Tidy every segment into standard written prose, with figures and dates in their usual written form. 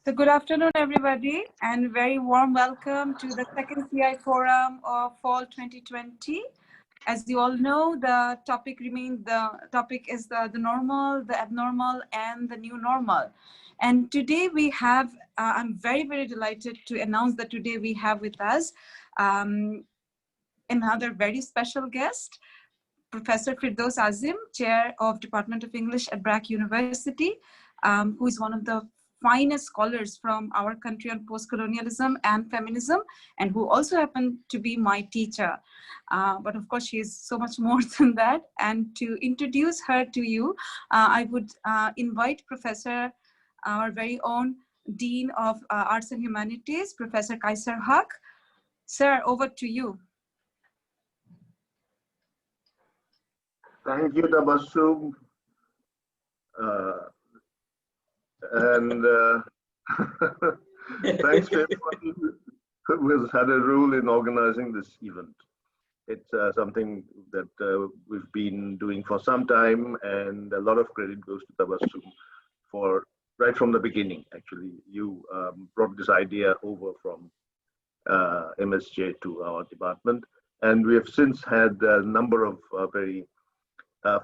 So good afternoon, everybody, and very warm welcome to the second CI Forum of Fall 2020. As you all know, the topic is the normal, the abnormal, and the new normal. And today we have, I'm very, very delighted to announce that today we have with us another very special guest, Professor Firdous Azim, Chair of Department of English at BRAC University, who is one of the finest scholars from our country on postcolonialism and feminism, and who also happened to be my teacher. But of course, she is so much more than that. And to introduce her to you, I would invite Professor, our very own Dean of Arts and Humanities, Professor Kaiser Haq. Sir, over to you. Thank you, Tabassum. Thanks to everyone who has had a role in organizing this event. It's something that we've been doing for some time, and a lot of credit goes to Tabassum for right from the beginning. Actually, you brought this idea over from MSJ to our department, and we have since had a number of very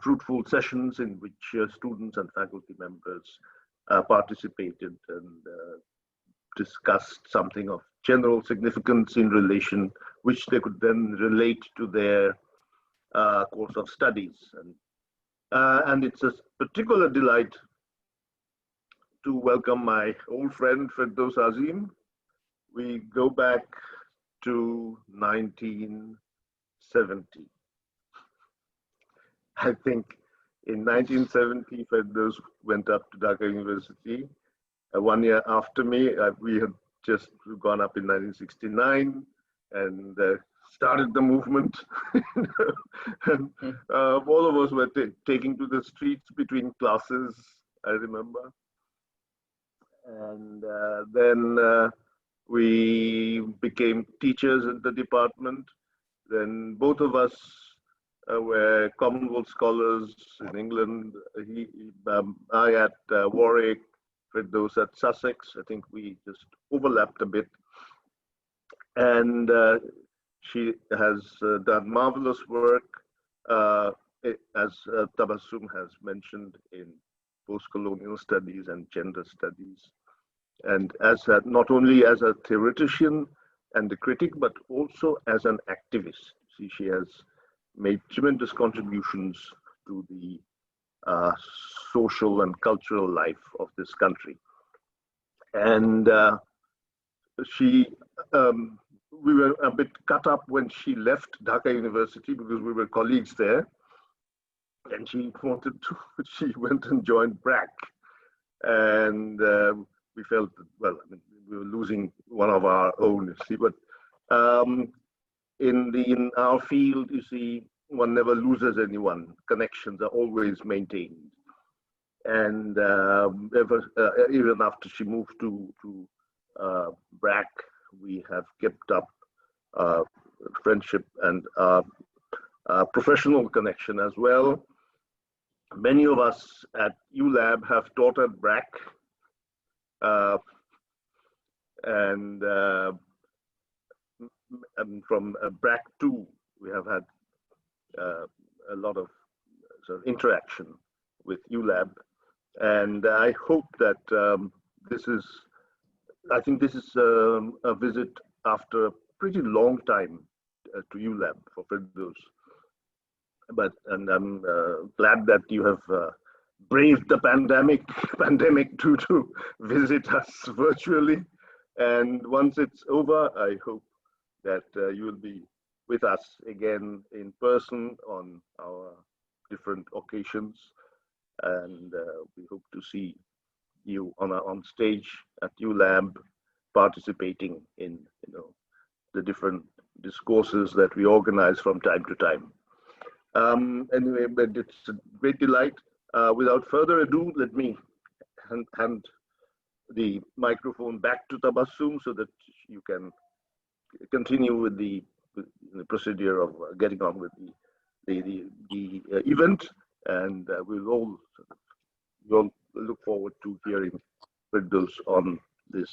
fruitful sessions in which students and faculty members participated and discussed something of general significance in relation, which they could then relate to their course of studies. And it's a particular delight to welcome my old friend Firdous Azim. We go back to 1970. I think in 1970, Firdous went up to Dhaka University. 1 year after me, we had just gone up in 1969 and started the movement. And all of us were taking to the streets between classes, I remember. And then we became teachers at the department. Then both of us were Commonwealth scholars in England. I at Warwick, Firdous at Sussex. I think we just overlapped a bit. And she has done marvelous work, as Tabassum has mentioned, in post-colonial studies and gender studies. And as not only as a theoretician and a critic, but also as an activist. See, she has made tremendous contributions to the social and cultural life of this country. And we were a bit cut up when she left Dhaka University because we were colleagues there. And she went and joined BRAC. And we felt that, well, I mean, we were losing one of our own, you see, but in our field, you see, one never loses anyone. Connections are always maintained. And even after she moved to BRAC, we have kept up friendship and professional connection as well. Many of us at ULAB have taught at BRAC. And from BRAC 2, we have had a lot of sort of interaction with ULAB, and I hope that I think this is a visit after a pretty long time to ULAB for Firdous. And I'm glad that you have braved the pandemic to visit us virtually. And once it's over, I hope that you will be with us again in person on our different occasions. And we hope to see you on stage at ULAB, participating in the different discourses that we organize from time to time. Anyway, but it's a great delight. Without further ado, let me hand the microphone back to Tabassum so that you can continue with the procedure of getting on with the event, and we'll all look forward to hearing Firdous on this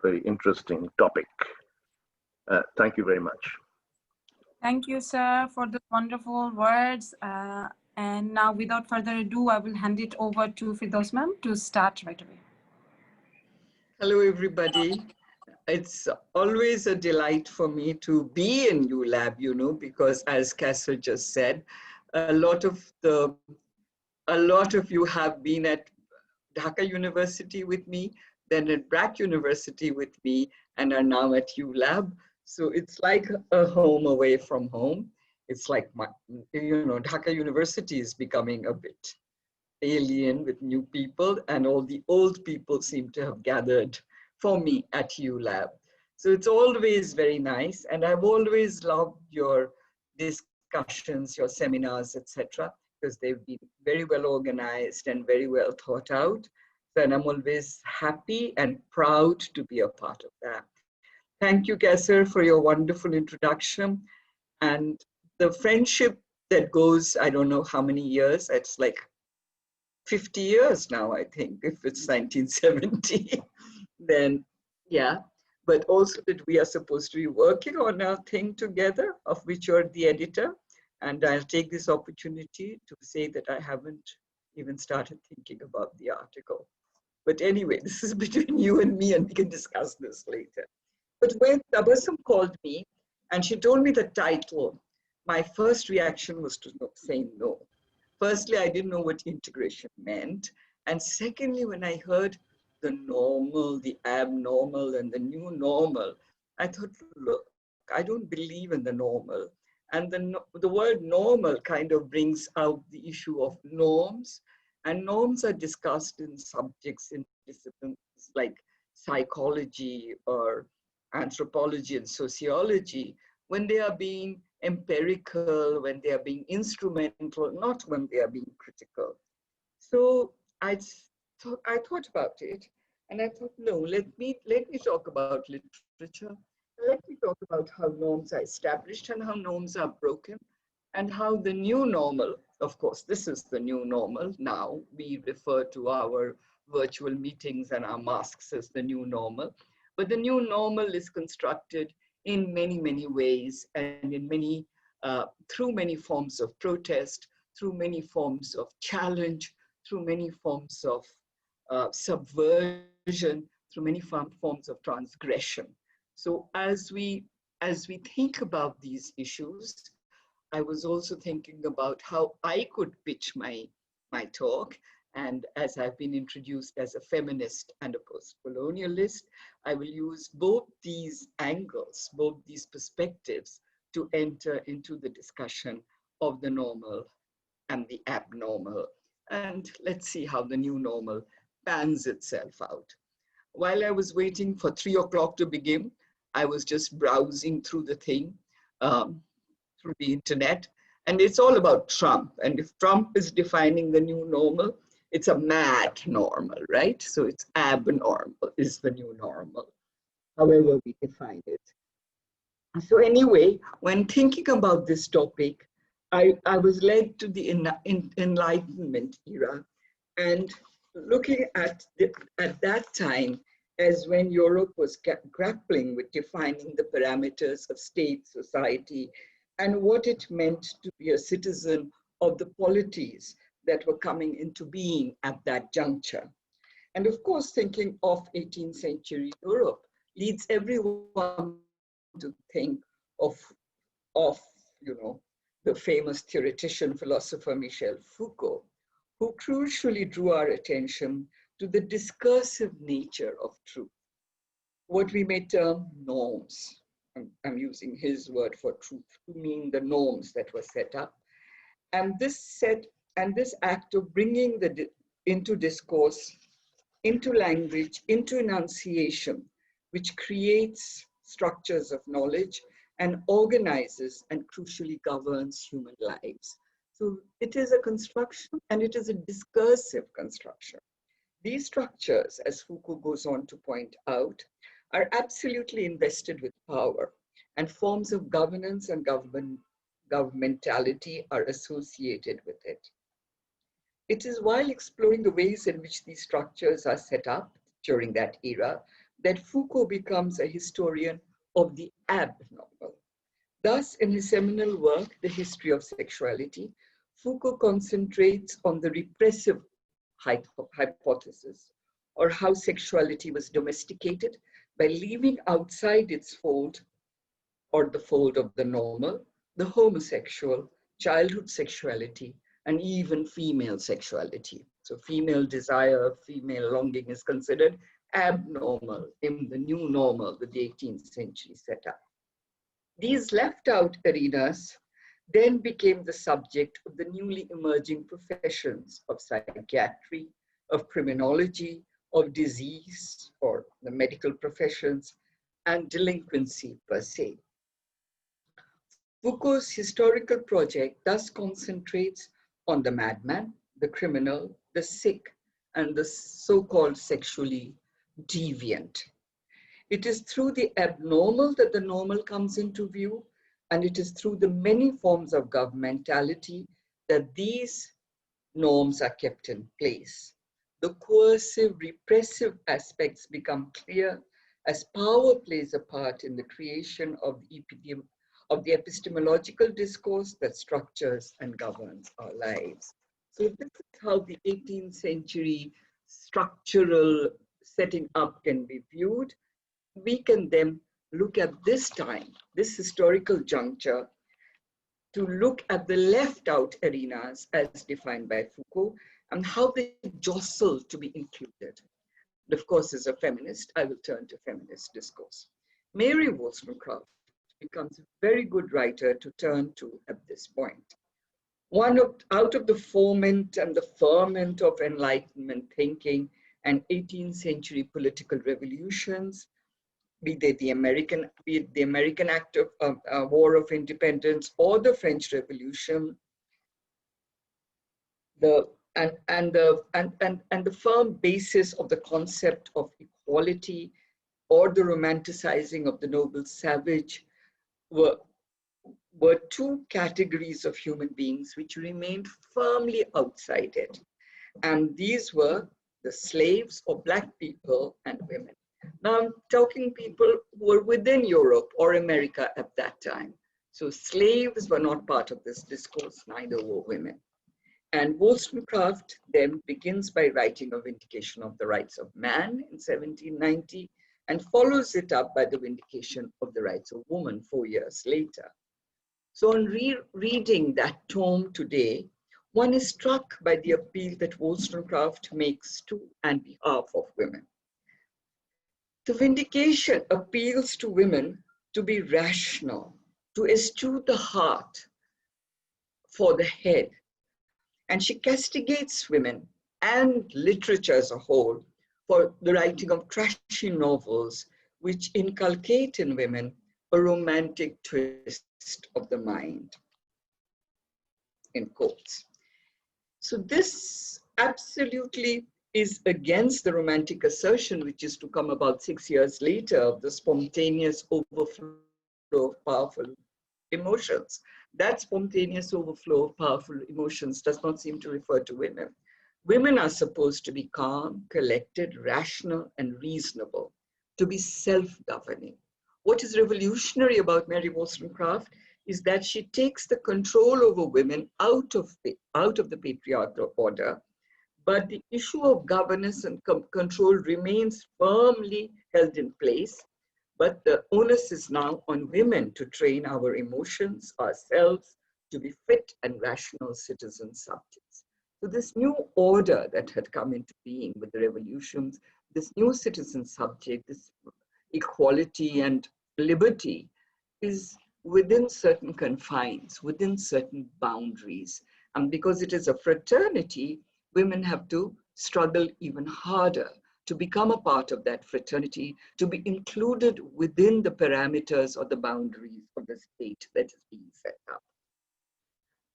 very interesting topic. Thank you very much. Thank you, sir, for the wonderful words. And now, without further ado, I will hand it over to Firdous ma'am to start right away. Hello, everybody. It's always a delight for me to be in ULAB, you know, because as Kasser just said, a lot of you have been at Dhaka University with me, then at BRAC University with me, and are now at ULAB. So it's like a home away from home. It's like, Dhaka University is becoming a bit alien with new people, and all the old people seem to have gathered for me at ULAB. So it's always very nice, and I've always loved your discussions, your seminars, etc., because they've been very well organized and very well thought out. And I'm always happy and proud to be a part of that. Thank you, Kasser, for your wonderful introduction. And the friendship that goes, I don't know how many years, it's like 50 years now, I think, if it's 1970, then yeah. But also that we are supposed to be working on a thing together, of which you're the editor. And I'll take this opportunity to say that I haven't even started thinking about the article. But anyway, this is between you and me, and we can discuss this later. But when Tabassum called me and she told me the title, my first reaction was to say no. Firstly, I didn't know what integration meant. And secondly, when I heard the normal, the abnormal, and the new normal, I thought, look, I don't believe in the normal. And the word normal kind of brings out the issue of norms. And norms are discussed in subjects in disciplines like psychology or anthropology and sociology when they are being empirical, when they are being instrumental, not when they are being critical. So I thought about it, and I thought, no, let me talk about literature. Let me talk about how norms are established and how norms are broken, and how the new normal, of course, this is the new normal now. We refer to our virtual meetings and our masks as the new normal. But the new normal is constructed in many, many ways, and in many, through many forms of protest, through many forms of challenge, through many forms of subversion, through many forms of transgression. So as we think about these issues, I was also thinking about how I could pitch my talk. And as I've been introduced as a feminist and a postcolonialist, I will use both these angles, both these perspectives to enter into the discussion of the normal and the abnormal. And let's see how the new normal pans itself out. While I was waiting for 3 o'clock to begin, I was just browsing through the thing, through the internet, and it's all about Trump. And if Trump is defining the new normal, it's a mad normal, right? So it's abnormal is the new normal, however we define it. So anyway, when thinking about this topic, I was led to the Enlightenment era, and looking at that time as when Europe was grappling with defining the parameters of state, society, and what it meant to be a citizen of the polities that were coming into being at that juncture. And of course, thinking of 18th century Europe leads everyone to think of the famous theoretician philosopher Michel Foucault, who crucially drew our attention to the discursive nature of truth, what we may term norms. I'm using his word for truth to mean the norms that were set up. And this act of bringing into discourse, into language, into enunciation, which creates structures of knowledge and organizes and crucially governs human lives. So it is a construction, and it is a discursive construction. These structures, as Foucault goes on to point out, are absolutely invested with power, and forms of governance and governmentality are associated with it. It is while exploring the ways in which these structures are set up during that era, that Foucault becomes a historian of the abnormal. Thus, in his seminal work, The History of Sexuality, Foucault concentrates on the repressive hypothesis, or how sexuality was domesticated by leaving outside its fold, or the fold of the normal, the homosexual, childhood sexuality, and even female sexuality. So female desire, female longing is considered abnormal in the new normal that the 18th century set up. These left out arenas then became the subject of the newly emerging professions of psychiatry, of criminology, of disease, or the medical professions, and delinquency per se. Foucault's historical project thus concentrates on the madman, the criminal, the sick, and the so-called sexually deviant. It is through the abnormal that the normal comes into view, and it is through the many forms of governmentality that these norms are kept in place. The coercive, repressive aspects become clear as power plays a part in the creation of the epistemological discourse that structures and governs our lives. So this is how the 18th century structural setting up can be viewed. We can then look at this time, this historical juncture, to look at the left out arenas as defined by Foucault and how they jostle to be included. And of course, as a feminist, I will turn to feminist discourse. Mary Wollstonecraft becomes a very good writer to turn to at this point. Out of the foment and the ferment of Enlightenment thinking and 18th century political revolutions, be it the American Act of War of Independence or the French Revolution, and the firm basis of the concept of equality or the romanticizing of the noble savage were two categories of human beings which remained firmly outside it. And these were the slaves or Black people and women. Now I'm talking people who were within Europe or America at that time. So slaves were not part of this discourse, neither were women. And Wollstonecraft then begins by writing a vindication of the rights of man in 1790 and follows it up by the vindication of the rights of woman 4 years later. So on reading that tome today, one is struck by the appeal that Wollstonecraft makes to and behalf of women. The vindication appeals to women to be rational, to eschew the heart for the head. And she castigates women and literature as a whole for the writing of trashy novels which inculcate in women a romantic twist of the mind, in quotes. So this absolutely is against the romantic assertion, which is to come about 6 years later, of the spontaneous overflow of powerful emotions. That spontaneous overflow of powerful emotions does not seem to refer to women. Women are supposed to be calm, collected, rational, and reasonable, to be self-governing. What is revolutionary about Mary Wollstonecraft is that she takes the control over women out of the patriarchal order, but the issue of governance and control remains firmly held in place. But the onus is now on women to train our emotions, ourselves, to be fit and rational citizen subjects. So this new order that had come into being with the revolutions, this new citizen subject, this equality and liberty is within certain confines, within certain boundaries. And because it is a fraternity, women have to struggle even harder to become a part of that fraternity, to be included within the parameters or the boundaries of the state that is being set up.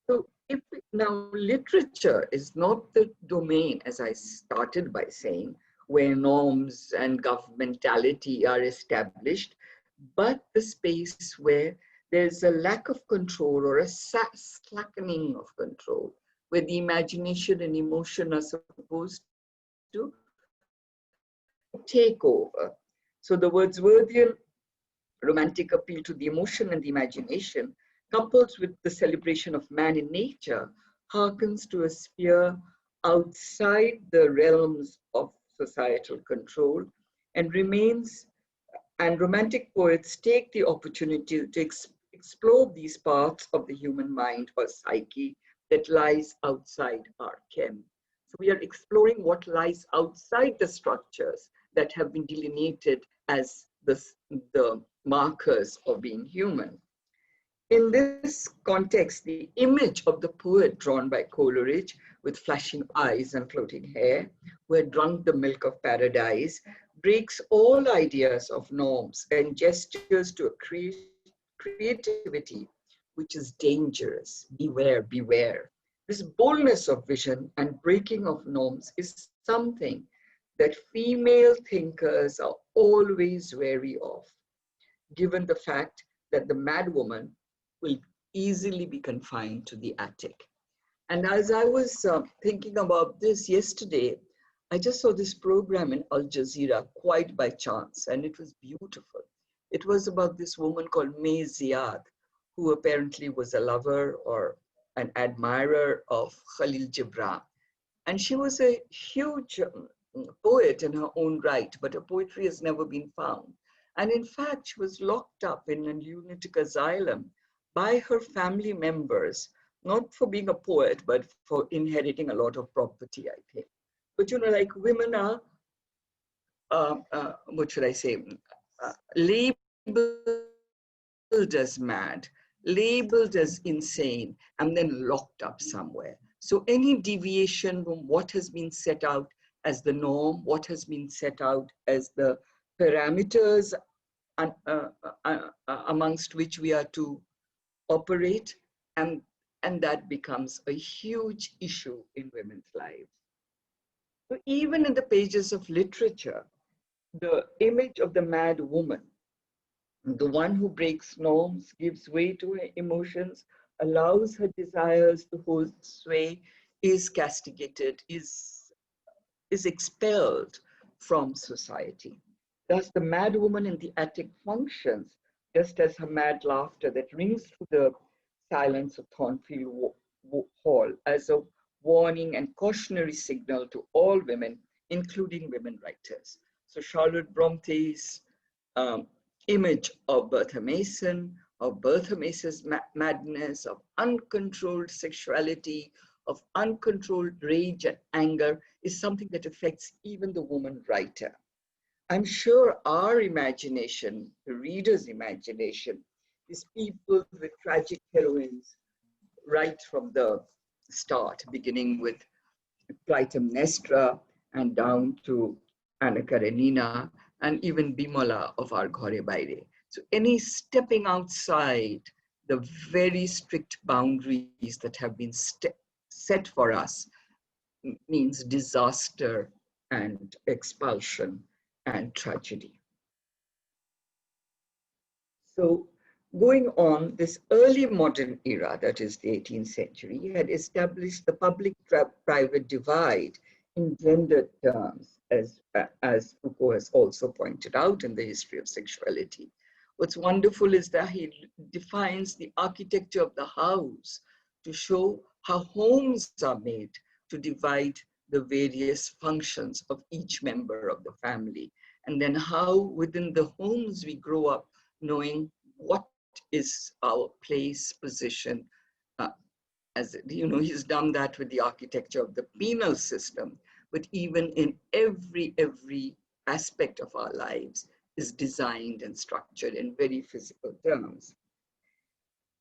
So now literature is not the domain, as I started by saying, where norms and governmentality are established, but the space where there's a lack of control or a slackening of control, where the imagination and emotion are supposed to take over. So the Wordsworthian romantic appeal to the emotion and the imagination, coupled with the celebration of man in nature, harkens to a sphere outside the realms of societal control and romantic poets take the opportunity to explore these parts of the human mind or psyche that lies outside our ken. So we are exploring what lies outside the structures that have been delineated as the markers of being human. In this context, the image of the poet drawn by Coleridge with flashing eyes and floating hair, who had drunk the milk of paradise, breaks all ideas of norms and gestures to a creativity which is dangerous. Beware, beware. This boldness of vision and breaking of norms is something that female thinkers are always wary of, given the fact that the mad woman will easily be confined to the attic. And as I was thinking about this yesterday, I just saw this program in Al Jazeera quite by chance, and it was beautiful. It was about this woman called May Ziad, who apparently was a lover or an admirer of Khalil Gibran. And she was a huge poet in her own right, but her poetry has never been found. And in fact, she was locked up in a lunatic asylum by her family members, not for being a poet, but for inheriting a lot of property, I think. But you know, like women are, what should I say, labeled as mad, labeled as insane, and then locked up somewhere. So any deviation from what has been set out as the norm, what has been set out as the parameters amongst which we are to operate, and that becomes a huge issue in women's lives. So even in the pages of literature, the image of the mad woman, the one who breaks norms, gives way to her emotions, allows her desires to hold sway, is castigated, is expelled from society. Thus, the mad woman in the attic functions just as her mad laughter that rings through the silence of Thornfield Hall as a warning and cautionary signal to all women, including women writers. So Charlotte Bronte's image of Bertha Mason, of Bertha Mason's madness, of uncontrolled sexuality, of uncontrolled rage and anger is something that affects even the woman writer. I'm sure our imagination, the reader's imagination, is peopled with tragic heroines right from the start, beginning with Clytemnestra and down to Anna Karenina and even Bimola of Our Ghore Baire. So any stepping outside the very strict boundaries that have been set for us means disaster and expulsion and tragedy. So going on, this early modern era, that is the 18th century, had established the public-private divide in gendered terms, as Foucault has also pointed out in the history of sexuality. What's wonderful is that he defines the architecture of the house to show how homes are made to divide the various functions of each member of the family, and then how within the homes we grow up knowing what is our place, position. As you know, he's done that with the architecture of the penal system, but even in every aspect of our lives is designed and structured in very physical terms.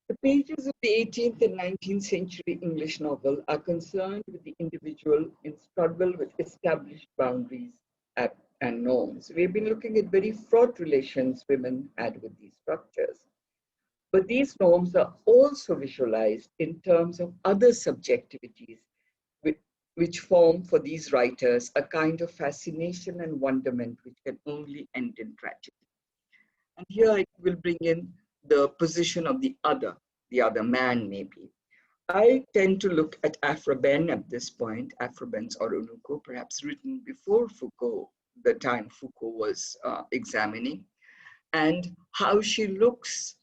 The pages of the 18th and 19th century English novel are concerned with the individual in struggle with established boundaries and norms. We've been looking at very fraught relations women had with these structures. But these norms are also visualized in terms of other subjectivities, which form for these writers a kind of fascination and wonderment which can only end in tragedy. And here I will bring in the position of the other man maybe. I tend to look at Afra Ben at this point, Afra Ben's Oronuko, perhaps written before Foucault the time Foucault was examining, and how she looks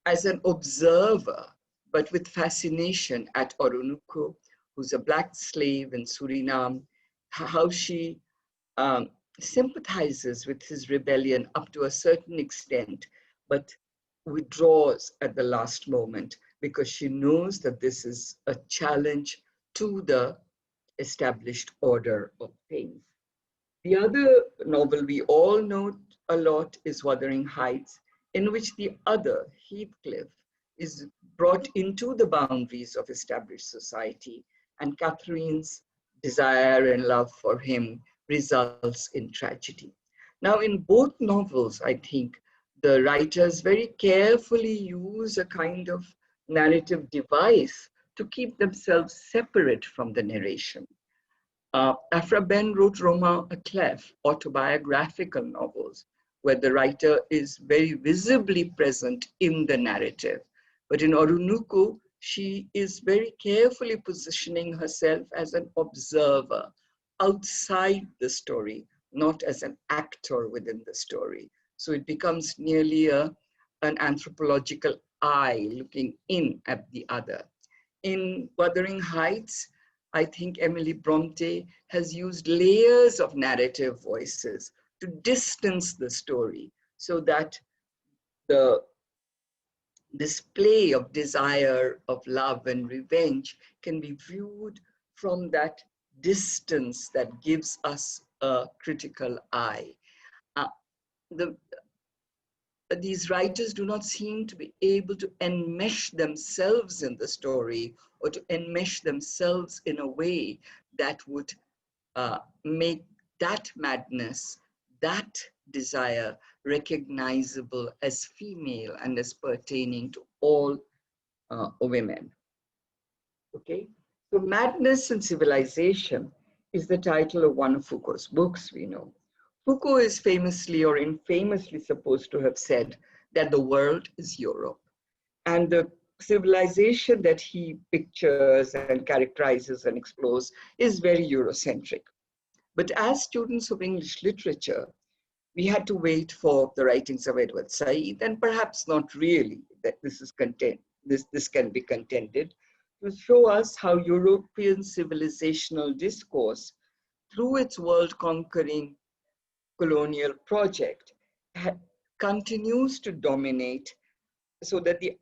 as an observer, but with fascination at Orinoco, who's a Black slave in Suriname, how she sympathizes with his rebellion up to a certain extent, but withdraws at the last moment because she knows that this is a challenge to the established order of things. The other novel we all know a lot is Wuthering Heights, in which the other, Heathcliff, is brought into the boundaries of established society, and Catherine's desire and love for him results in tragedy. Now, in both novels, I think the writers very carefully use a kind of narrative device to keep themselves separate from the narration. Afra Ben wrote Roma a Clef, autobiographical novels, where the writer is very visibly present in the narrative. But in Orinoco, she is very carefully positioning herself as an observer outside the story, not as an actor within the story. So it becomes nearly an anthropological eye looking in at the other. In Wuthering Heights, I think Emily Bronte has used layers of narrative voices to distance the story so that the display of desire, of love and revenge can be viewed from that distance that gives us a critical eye. These writers do not seem to be able to enmesh themselves in the story or to enmesh themselves in a way that would make that madness, that desire recognizable as female and as pertaining to all women. Okay, so Madness and Civilization is the title of one of Foucault's books, we know. Foucault is famously or infamously supposed to have said that the world is Europe, and the civilization that he pictures and characterizes and explores is very Eurocentric. But as students of English literature, we had to wait for the writings of Edward Said, and perhaps not really that this can be contended, to show us how European civilizational discourse, through its world-conquering colonial project, continues to dominate, so that the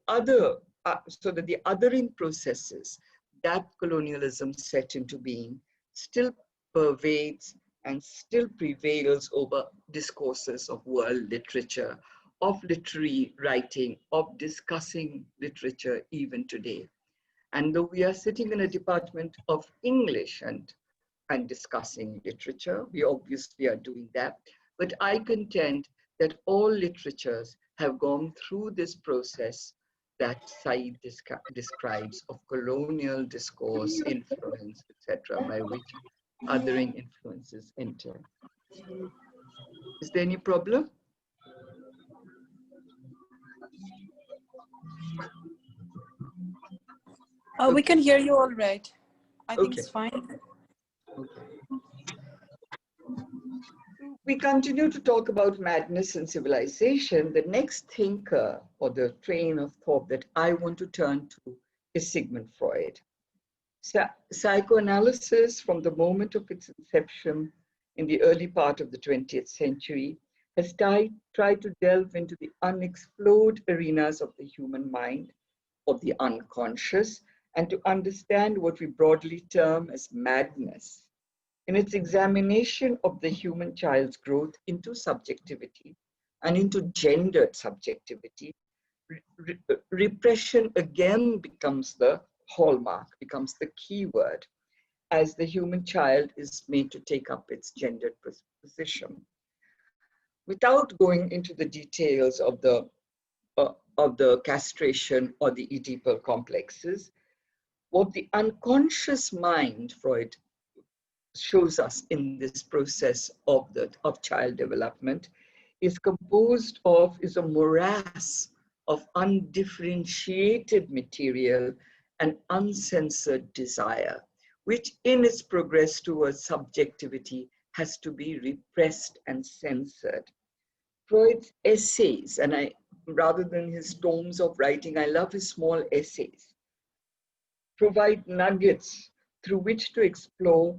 othering processes that colonialism set into being still pervades and still prevails over discourses of world literature, of literary writing, of discussing literature even today. And though we are sitting in a department of English and discussing literature, we obviously are doing that, but I contend that all literatures have gone through this process that Said describes of colonial discourse, influence, etc., by which othering influences enter. Is there any problem? We can hear you all right. I think Okay. it's fine. Okay. We continue to talk about madness and civilization. The next thinker or the train of thought that I want to turn to is Sigmund Freud. Psychoanalysis, from the moment of its inception in the early part of the 20th century, has tried to delve into the unexplored arenas of the human mind, of the unconscious, and to understand what we broadly term as madness. In its examination of the human child's growth into subjectivity and into gendered subjectivity, repression again becomes the hallmark, becomes the key word, as the human child is made to take up its gendered position. Without going into the details of the castration or the Oedipal complexes, what the unconscious mind, Freud shows us in this process of child development, is a morass of undifferentiated material and uncensored desire, which in its progress towards subjectivity has to be repressed and censored. Freud's essays, and rather than his tomes of writing, I love his small essays, provide nuggets through which to explore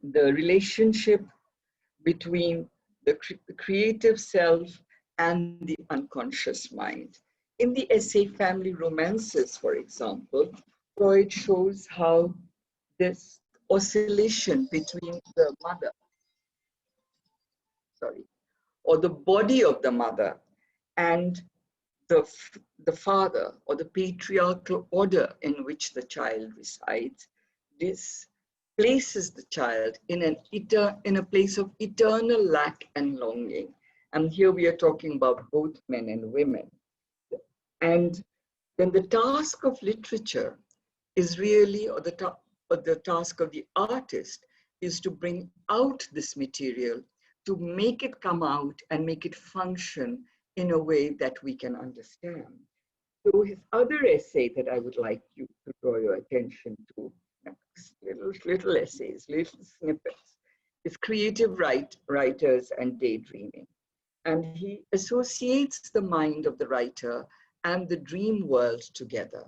the relationship between the creative self and the unconscious mind. In the essay Family Romances, for example, Freud shows how this oscillation between the mother, or the body of the mother and the father, or the patriarchal order in which the child resides, this places the child in a place of eternal lack and longing. And here we are talking about both men and women. And then the task of literature is really, or the task of the artist is to bring out this material, to make it come out and make it function in a way that we can understand. So his other essay that I would like you to draw your attention to, little essays, little snippets, is Creative Writers and Daydreaming. And he associates the mind of the writer and the dream world together.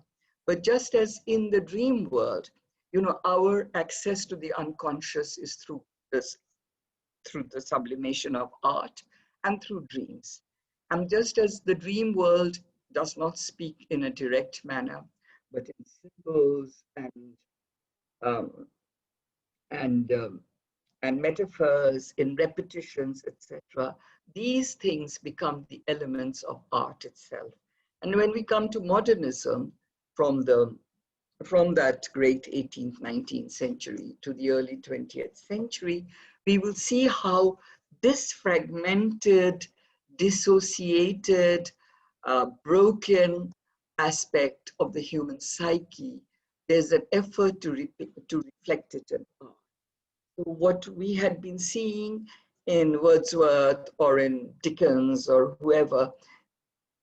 But just as in the dream world, our access to the unconscious is through the sublimation of art and through dreams. And just as the dream world does not speak in a direct manner, but in symbols and metaphors, in repetitions, etc., these things become the elements of art itself. And when we come to modernism, from that great 18th, 19th century to the early 20th century, we will see how this fragmented, dissociated, broken aspect of the human psyche, there's an effort to reflect it in art. So what we had been seeing in Wordsworth or in Dickens or whoever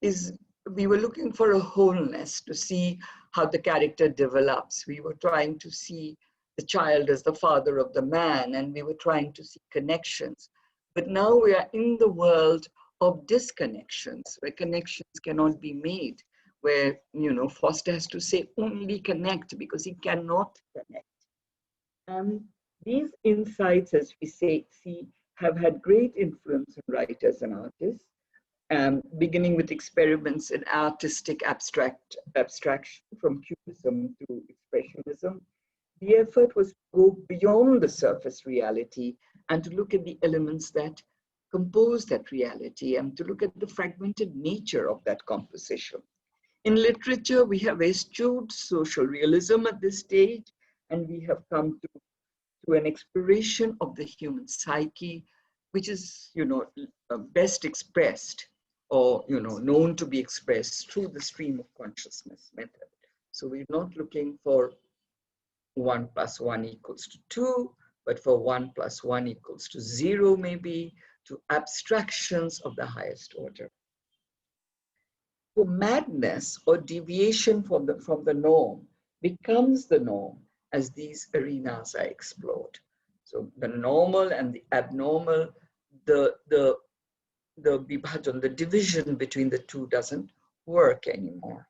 is, we were looking for a wholeness, to see how the character develops. We were trying to see the child as the father of the man, and we were trying to see connections. But now we are in the world of disconnections, where connections cannot be made, where, Foster has to say only connect because he cannot connect. And these insights, as we see, have had great influence on writers and artists. Beginning with experiments in artistic abstraction from Cubism to Expressionism, the effort was to go beyond the surface reality and to look at the elements that compose that reality and to look at the fragmented nature of that composition. In literature, we have eschewed social realism at this stage, and we have come to an exploration of the human psyche, which is, best expressed or, known to be expressed through the stream of consciousness method. So we're not looking for 1 + 1 = 2, but for 1 + 1 = 0, maybe, to abstractions of the highest order. So madness or deviation from the norm becomes the norm as these arenas are explored. So the normal and the abnormal, the vibhajan, the division between the two doesn't work anymore.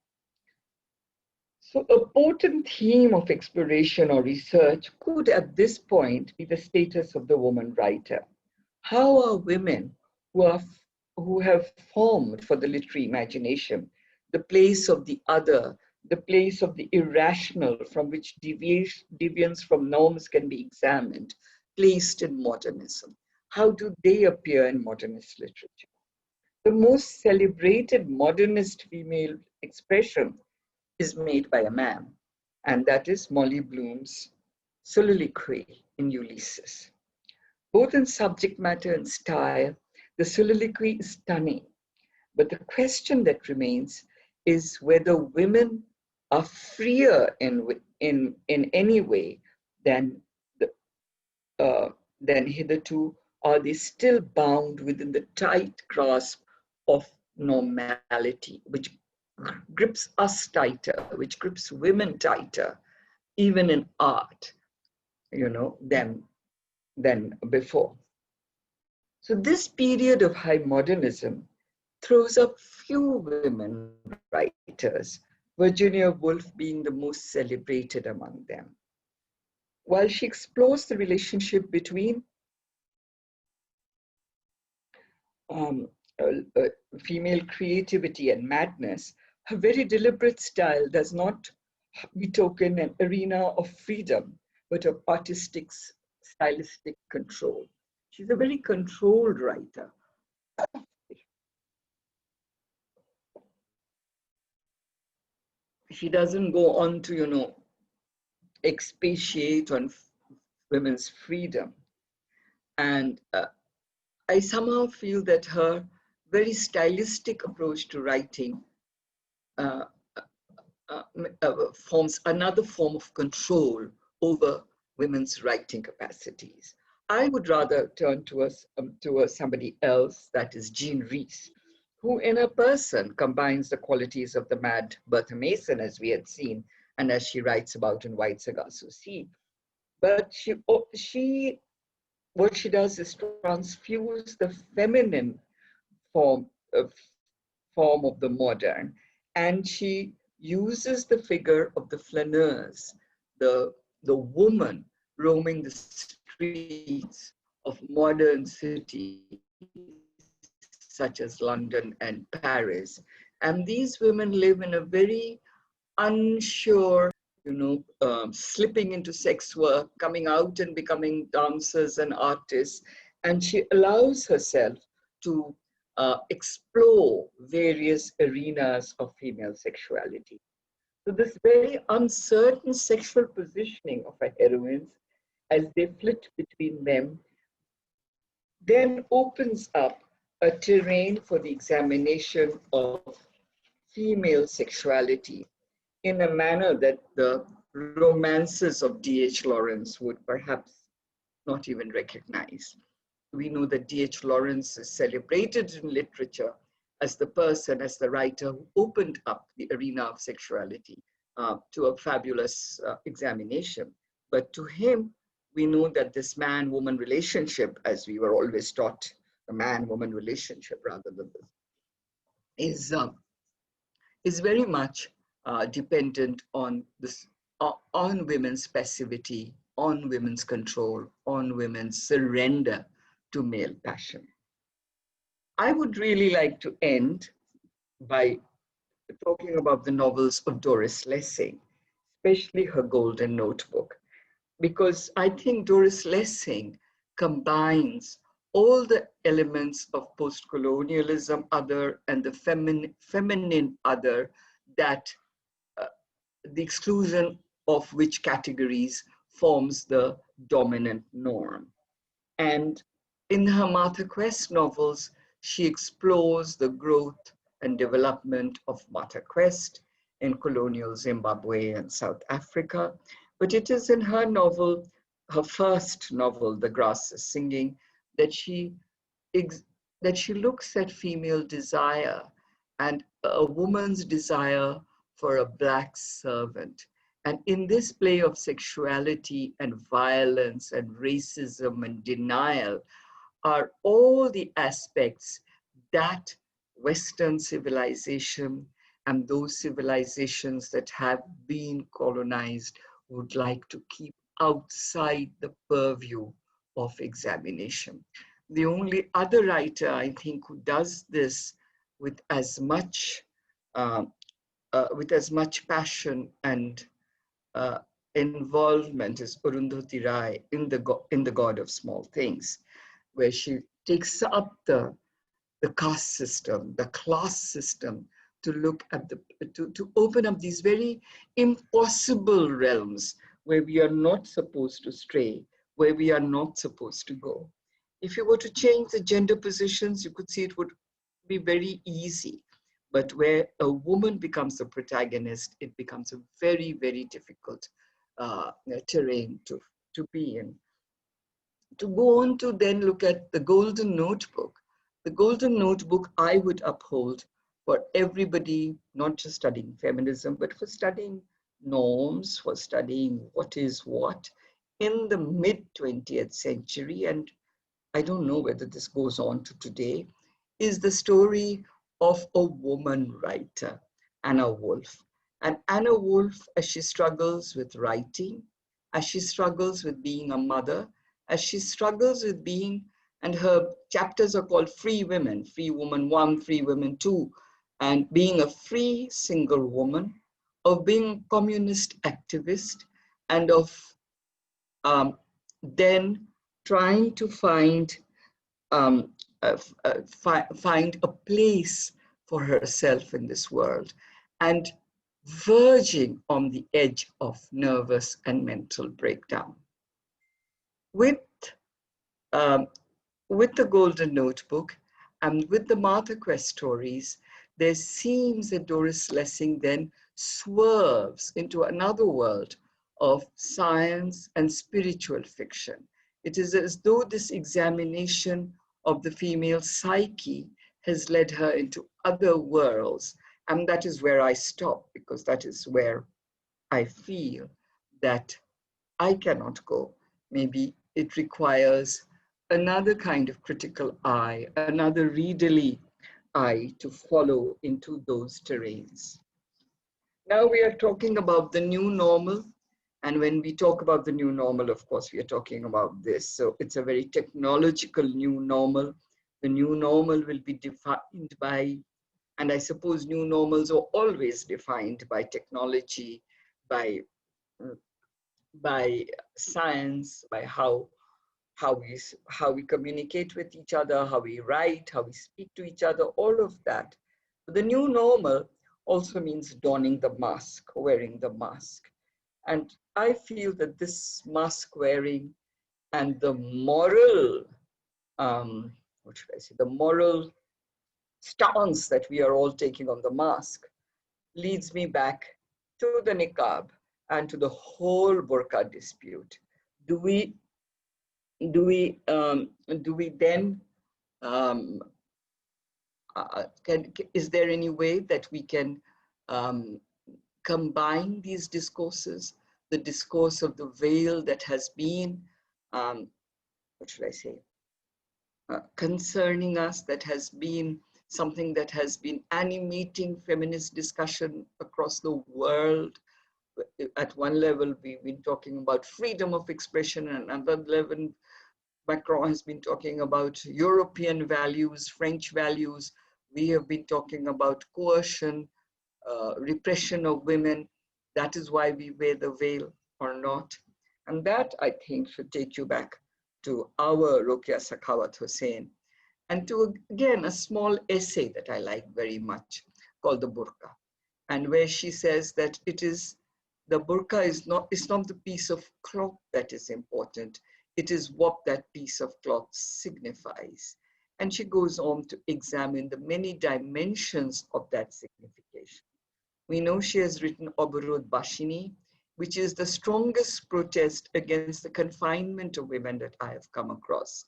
So a potent theme of exploration or research could at this point be the status of the woman writer. How are women who have formed for the literary imagination the place of the other, the place of the irrational from which deviance from norms can be examined, placed in modernism? How do they appear in modernist literature? The most celebrated modernist female expression is made by a man, and that is Molly Bloom's soliloquy in Ulysses. Both in subject matter and style, the soliloquy is stunning, but the question that remains is whether women are freer in any way than hitherto, are they still bound within the tight grasp of normality, which grips us tighter, which grips women tighter, even in art, than than before. So this period of high modernism throws up few women writers, Virginia Woolf being the most celebrated among them. While she explores the relationship between female creativity and madness, her very deliberate style does not betoken an arena of freedom, but of artistic, stylistic control. She's a very controlled writer. She doesn't go on to, expatiate on women's freedom. And I somehow feel that her very stylistic approach to writing forms another form of control over women's writing capacities. I would rather turn to somebody else, that is Jean Reese, who in a person combines the qualities of the mad Bertha Mason, as we had seen, and as she writes about in White Cigar Souci. But what she does is transfuse the feminine form of the modern, and she uses the figure of the flaneuse, the woman roaming the streets of modern cities such as London and Paris. And these women live in a very unsure, slipping into sex work, coming out and becoming dancers and artists. And she allows herself to explore various arenas of female sexuality. So this very uncertain sexual positioning of our heroines as they flit between them then opens up a terrain for the examination of female sexuality in a manner that the romances of D.H. Lawrence would perhaps not even recognize. We know that D.H. Lawrence is celebrated in literature as the person, as the writer who opened up the arena of sexuality to a fabulous examination. But to him, we know that this man-woman relationship, as we were always taught, a man-woman relationship rather than this, is very much dependent on this, on women's passivity, on women's control, on women's surrender to male passion. I would really like to end by talking about the novels of Doris Lessing, especially her Golden Notebook, because I think Doris Lessing combines all the elements of post-colonialism other and the feminine other, that the exclusion of which categories forms the dominant norm. And in her Martha Quest novels, she explores the growth and development of Martha Quest in colonial Zimbabwe and South Africa. But it is in her novel, her first novel, The Grass is Singing, that she looks at female desire and a woman's desire for a Black servant. And in this play of sexuality and violence and racism and denial are all the aspects that Western civilization and those civilizations that have been colonized would like to keep outside the purview of examination. The only other writer, I think, who does this with as much passion and involvement is Arundhati Roy in the God of Small Things, where she takes up the caste system, the class system, to look at to open up these very impossible realms where we are not supposed to stray, where we are not supposed to go. If you were to change the gender positions, you could see it would be very easy. But where a woman becomes the protagonist, it becomes a very, very difficult terrain to be in. To go on to then look at the Golden Notebook. The Golden Notebook I would uphold for everybody, not just studying feminism, but for studying norms, for studying what is what, in the mid 20th century, and I don't know whether this goes on to today, is the story of a woman writer, Anna Woolf. And Anna Woolf, as she struggles with writing, as she struggles with being a mother, as she struggles with being, and her chapters are called Free Women, Free Woman 1, Free Women 2, and being a free single woman, of being a communist activist, and of then trying to find find a place for herself in this world, and verging on the edge of nervous and mental breakdown. With the Golden Notebook and with the Martha Quest stories, there seems that Doris Lessing then swerves into another world of science and spiritual fiction. It is as though this examination of the female psyche has led her into other worlds. And that is where I stop, because that is where I feel that I cannot go. Maybe it requires another kind of critical eye, another readerly eye to follow into those terrains. Now we are talking about the new normal. And when we talk about the new normal, of course, we are talking about this. So it's a very technological new normal. The new normal will be defined by, and I suppose new normals are always defined by technology, by science, by how we communicate with each other, how we write, how we speak to each other, all of that. But the new normal also means donning the mask, wearing the mask. And I feel that this mask wearing and the moral, what should I say, the moral stance that we are all taking on the mask leads me back to the niqab and to the whole burqa dispute. Do we then, is there any way that we can combine these discourses, the discourse of the veil that has been, what should I say, concerning us, that has been something that has been animating feminist discussion across the world. At one level, we've been talking about freedom of expression, and at another level, Macron has been talking about European values, French values. We have been talking about coercion, repression of women. That is why we wear the veil or not. And that, I think, should take you back to our Rokia Sakhawat Hussain, and to, again, a small essay that I like very much called The Burqa, and where she says that it is, the burqa is not the piece of cloth that is important, it is what that piece of cloth signifies. And she goes on to examine the many dimensions of that signification. We know she has written Oborod Bashini, which is the strongest protest against the confinement of women that I have come across.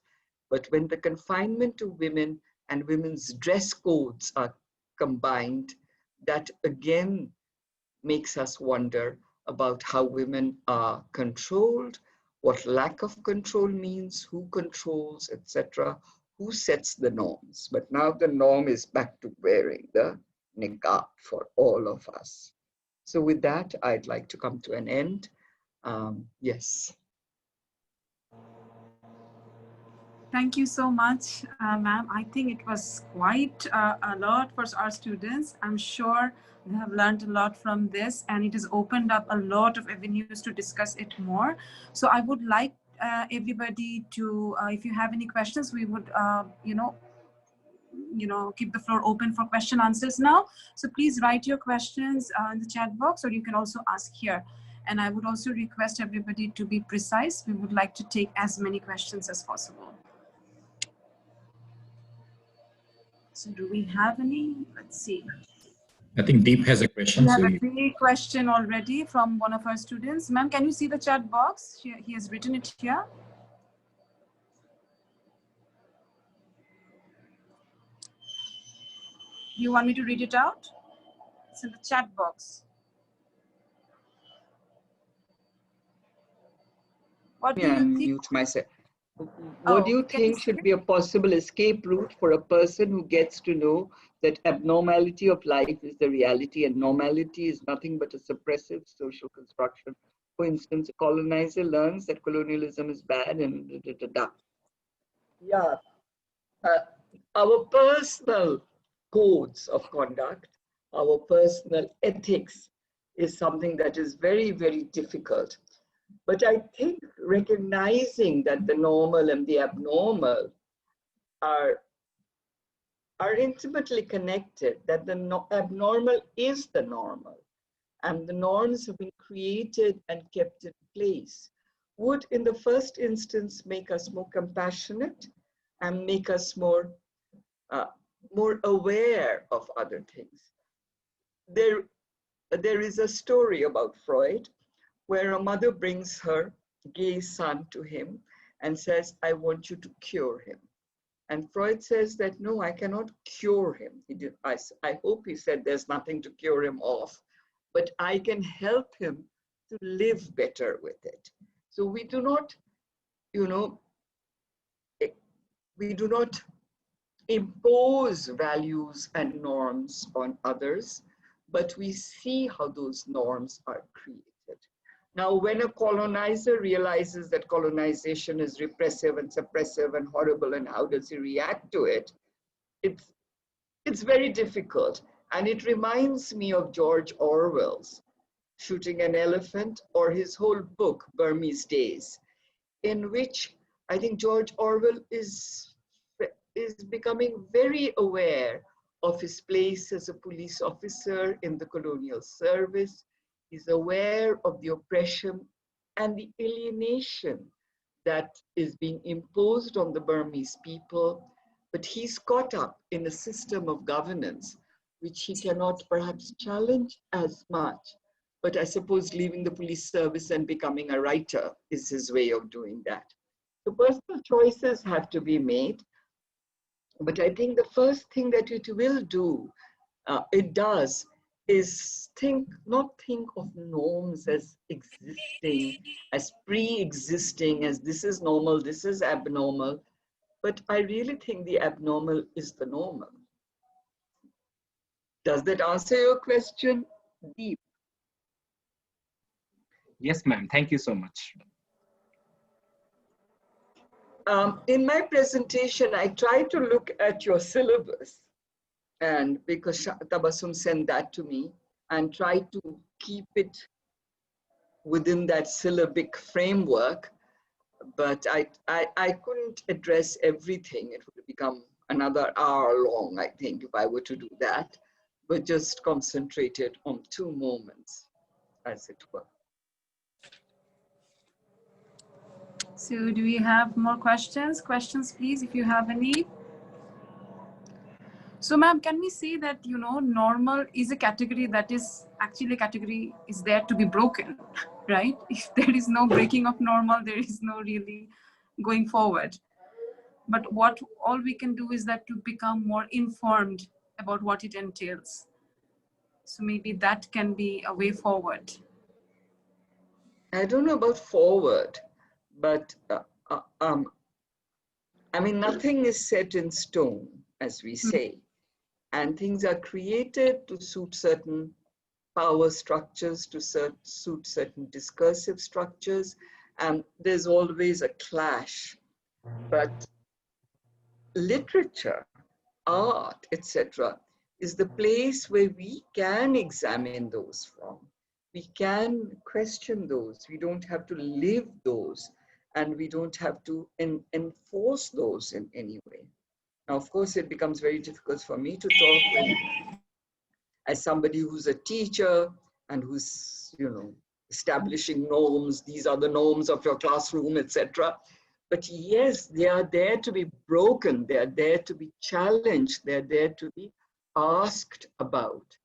But when the confinement of women and women's dress codes are combined, that again makes us wonder about how women are controlled, what lack of control means, who controls, etc., who sets the norms. But now the norm is back to wearing the niqab for all of us. So with that, I'd like to come to an end. Yes. Thank you so much, ma'am. I think it was quite a lot for our students. I'm sure they have learned a lot from this, and it has opened up a lot of avenues to discuss it more. So I would like everybody to, if you have any questions, we would, keep the floor open for question answers now. So please write your questions in the chat box, or you can also ask here. And I would also request everybody to be precise. We would like to take as many questions as possible. So do we have any? Let's see. I think Deep has a question. We have a big question already from one of our students. Ma'am, can you see the chat box? He has written it here. Do you want me to read it out? It's in the chat box. What do Yeah, you think? mute myself. What do you think should be a possible escape route for a person who gets to know that abnormality of life is the reality and normality is nothing but a suppressive social construction? For instance, a colonizer learns that colonialism is bad and da, da, da, da. Yeah, our personal codes of conduct, our personal ethics is something that is very, very difficult. But I think recognizing that the normal and the abnormal are intimately connected, that the abnormal is the normal, and the norms have been created and kept in place, would in the first instance make us more compassionate and make us more aware of other things. There is a story about Freud where a mother brings her gay son to him and says, I want you to cure him. And Freud says that, no, I cannot cure him. I hope he said there's nothing to cure him of, but I can help him to live better with it. So we do not, we do not impose values and norms on others, but we see how those norms are created. Now, when a colonizer realizes that colonization is repressive and suppressive and horrible, and how does he react to it? It's very difficult. And it reminds me of George Orwell's Shooting an Elephant, or his whole book, Burmese Days, in which I think George Orwell is becoming very aware of his place as a police officer in the colonial service. He's aware of the oppression and the alienation that is being imposed on the Burmese people, but he's caught up in a system of governance which he cannot perhaps challenge as much. But I suppose leaving the police service and becoming a writer is his way of doing that. So personal choices have to be made. But I think the first thing that it will do, is not think of norms as existing, as pre-existing, as this is normal, this is abnormal. But I really think the abnormal is the normal. Does that answer your question, Deep? Yes, ma'am. Thank you so much. In my presentation, I try to look at your syllabus, and because Tabassum sent that to me, and try to keep it within that syllabic framework, but I couldn't address everything. It would become another hour long, I think, if I were to do that, but just concentrated on two moments, as it were. So do we have more questions? Questions, please, if you have any. So, ma'am, can we say that, normal is a category that is actually is there to be broken, right? If there is no breaking of normal, there is no really going forward. But all we can do is that to become more informed about what it entails. So maybe that can be a way forward. I don't know about forward, but I mean, nothing is set in stone, as we say, and things are created to suit certain power structures, to suit certain discursive structures, and there's always a clash. But literature, art, etc., is the place where we can examine those from. We can question those. We don't have to live those, and we don't have to enforce those in any way. Now, of course, it becomes very difficult for me to talk as somebody who's a teacher and who's, establishing norms. These are the norms of your classroom, etc. But yes, they are there to be broken. They are there to be challenged. They're there to be asked about.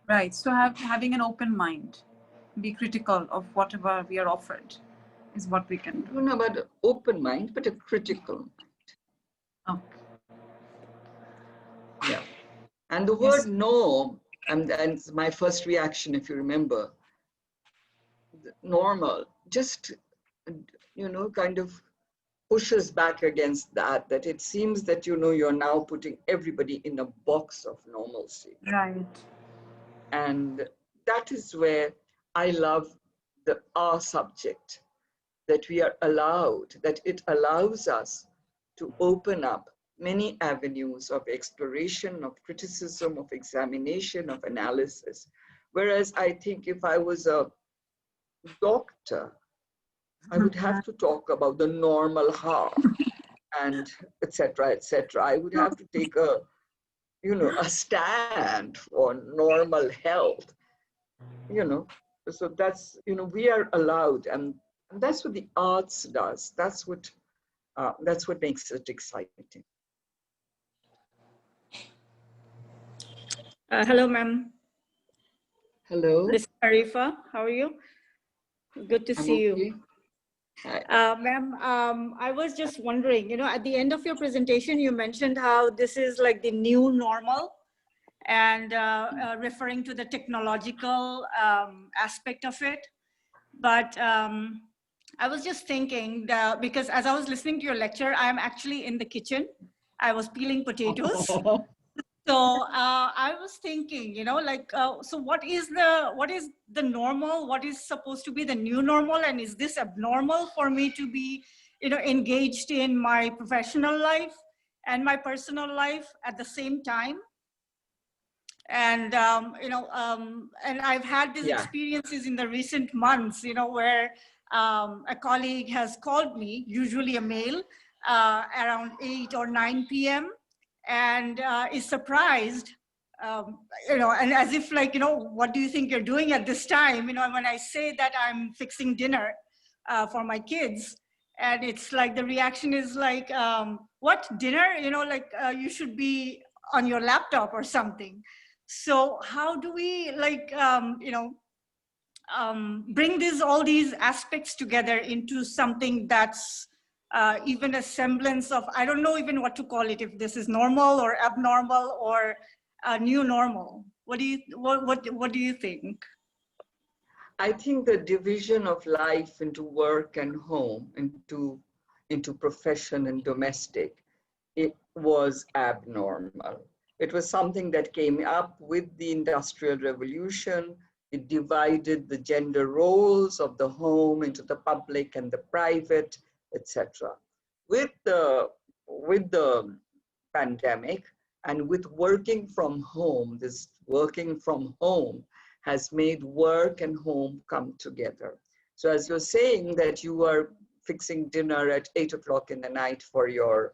Right. So having an open mind, be critical of whatever we are offered is what we can do. I don't know about an open mind, but a critical mind. Okay. Yeah. And the word norm, and my first reaction, if you remember, normal just, kind of pushes back against that it seems that, you're now putting everybody in a box of normalcy. Right. And that is where I love our subject, that we are allowed, that it allows us to open up many avenues of exploration, of criticism, of examination, of analysis. Whereas I think if I was a doctor, I would have to talk about the normal heart and etc., etc. I would have to take a stand for normal health, So that's, we are allowed, and that's what the arts does. That's what makes it exciting. Hello, ma'am. Hello. This is Arifa. How are you? Good to see you. Ma'am, I was just wondering, at the end of your presentation, you mentioned how this is like the new normal, and referring to the technological aspect of it. But I was just thinking that, because as I was listening to your lecture, I am actually in the kitchen. I was peeling potatoes. So I was thinking, so what is the normal? What is supposed to be the new normal? And is this abnormal for me to be, engaged in my professional life and my personal life at the same time? And, and I've had these experiences in the recent months, where a colleague has called me, usually a male, around 8 or 9 p.m. and is surprised, and as if what do you think you're doing at this time? When I say that I'm fixing dinner for my kids, and it's like the reaction is like, what, dinner? You should be on your laptop or something. So how do we bring all these aspects together into something that's even a semblance of, I don't know even what to call it, if this is normal or abnormal or a new normal? What do you think? I think the division of life into work and home, into profession and domestic, it was abnormal. It was something that came up with the Industrial Revolution. It divided the gender roles of the home into the public and the private, etc. With the pandemic and with working from home, this working from home has made work and home come together. So as you're saying that you are fixing dinner at 8 o'clock in the night for your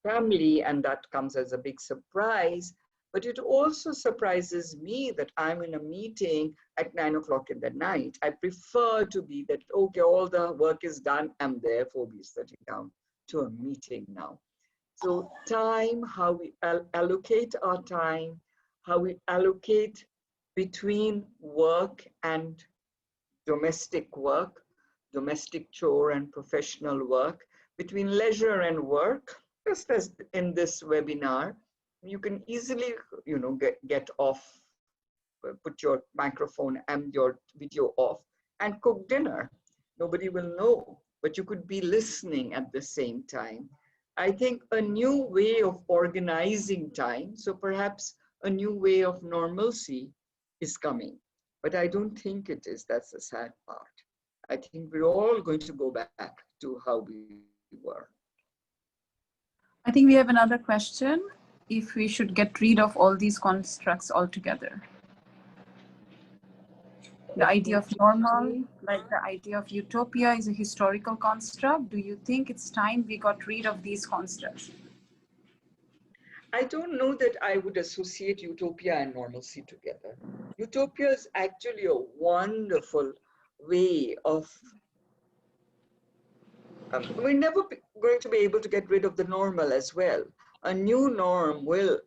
family, and that comes as a big surprise, but it also surprises me that I'm in a meeting at 9 o'clock in the night. I prefer to be that, okay, all the work is done, and therefore we're sitting down to a meeting now. So time, how we allocate our time, how we allocate between work and domestic work, domestic chore and professional work, between leisure and work. Just as in this webinar, you can easily, get off, put your microphone and your video off and cook dinner. Nobody will know, but you could be listening at the same time. I think a new way of organizing time, so perhaps a new way of normalcy is coming, but I don't think it is. That's the sad part. I think we're all going to go back to how we were. I think we have another question. If we should get rid of all these constructs altogether. The idea of normal, like the idea of utopia, is a historical construct. Do you think it's time we got rid of these constructs? I don't know that I would associate utopia and normalcy together. Utopia is actually a wonderful way of, we're never going to be able to get rid of the normal as well. A new norm will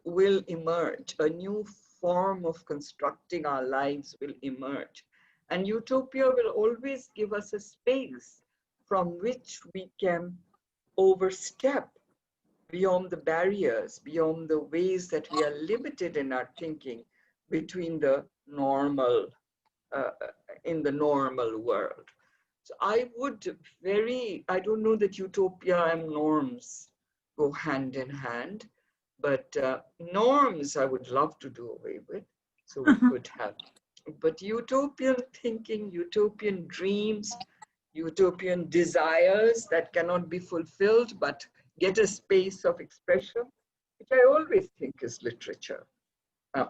emerge, a new form of constructing our lives will emerge. And utopia will always give us a space from which we can overstep beyond the barriers, beyond the ways that we are limited in our thinking between the normal in the normal world. So I don't know that utopia and norms go hand in hand, but norms I would love to do away with. So we could have, but utopian thinking, utopian dreams, utopian desires that cannot be fulfilled, but get a space of expression, which I always think is literature.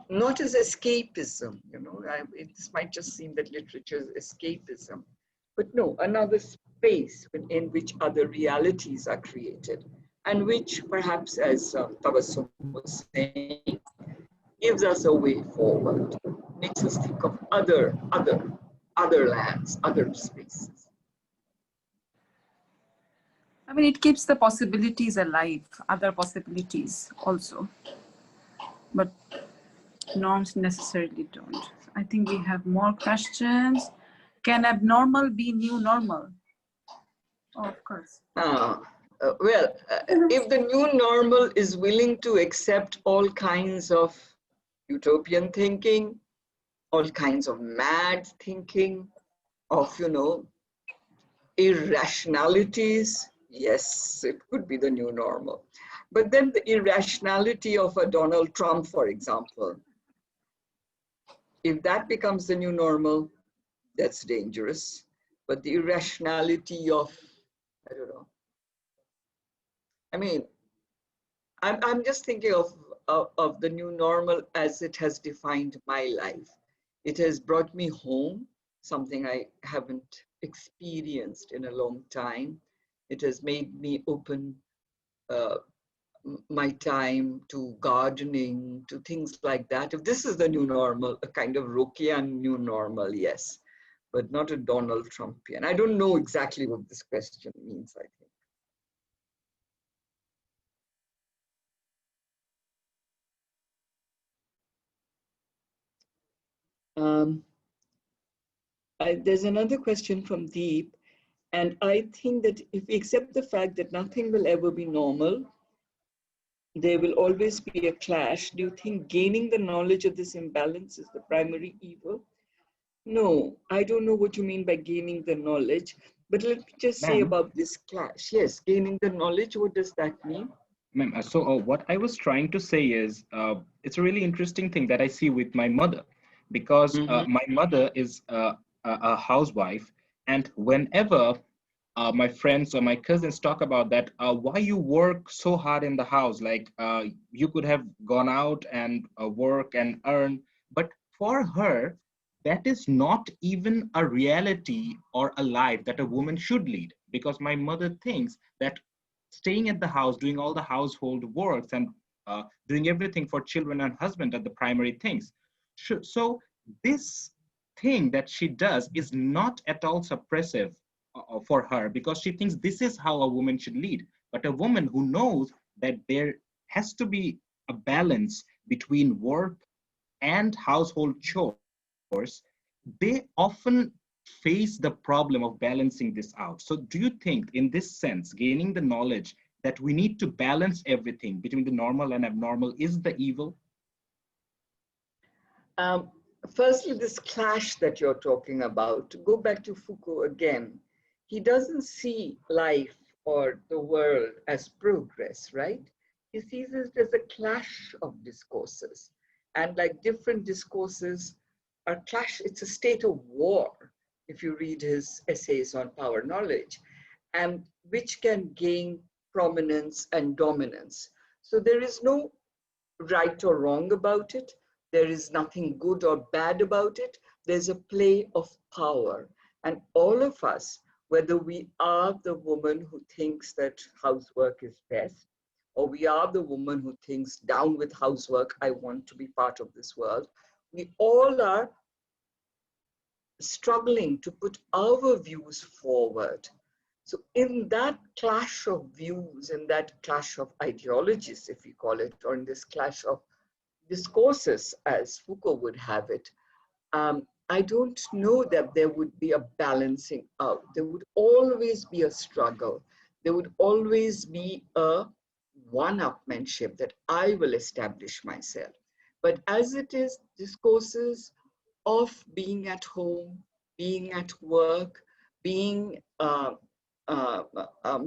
Not as escapism, this might just seem that literature is escapism, but no, another space in which other realities are created, and which perhaps, as Tabassum was saying, gives us a way forward, makes us think of other lands, other spaces. I mean, it keeps the possibilities alive, other possibilities also, but norms necessarily don't. I think we have more questions. Can abnormal be new normal? Oh, of course. If the new normal is willing to accept all kinds of utopian thinking, all kinds of mad thinking, of, irrationalities, yes, it could be the new normal. But then the irrationality of a Donald Trump, for example, if that becomes the new normal, that's dangerous. But the irrationality of, I don't know. I mean, I'm just thinking of the new normal as it has defined my life. It has brought me home, something I haven't experienced in a long time. It has made me open my time to gardening, to things like that. If this is the new normal, a kind of Rokian new normal, yes, but not a Donald Trumpian. I don't know exactly what this question means, I think. There's another question from Deep, and I think that if we accept the fact that nothing will ever be normal, there will always be a clash. Do you think gaining the knowledge of this imbalance is the primary evil? No, I don't know what you mean by gaining the knowledge, but let me just say about this clash. Yes, gaining the knowledge, what does that mean? Ma'am, so what I was trying to say is, it's a really interesting thing that I see with my mother, because my mother is a housewife, and whenever my friends or my cousins talk about that, why you work so hard in the house, like you could have gone out and work and earn, but for her, that is not even a reality or a life that a woman should lead, because my mother thinks that staying at the house, doing all the household works and doing everything for children and husband are the primary things. So this thing that she does is not at all suppressive for her, because she thinks this is how a woman should lead. But a woman who knows that there has to be a balance between work and household chores, they often face the problem of balancing this out. So do you think, in this sense, gaining the knowledge that we need to balance everything between the normal and abnormal is the evil? Firstly, this clash that you're talking about, to go back to Foucault again, he doesn't see life or the world as progress, right? He sees it as a clash of discourses. And like different discourses are clash, it's a state of war, if you read his essays on power knowledge, and which can gain prominence and dominance. So there is no right or wrong about it. There is nothing good or bad about it. There's a play of power. And all of us, whether we are the woman who thinks that housework is best, or we are the woman who thinks down with housework, I want to be part of this world, we all are struggling to put our views forward. So in that clash of views, in that clash of ideologies, if we call it, or in this clash of discourses, as Foucault would have it, I don't know that there would be a balancing out. There would always be a struggle. There would always be a one-upmanship that I will establish myself. But as it is, discourses of being at home, being at work, being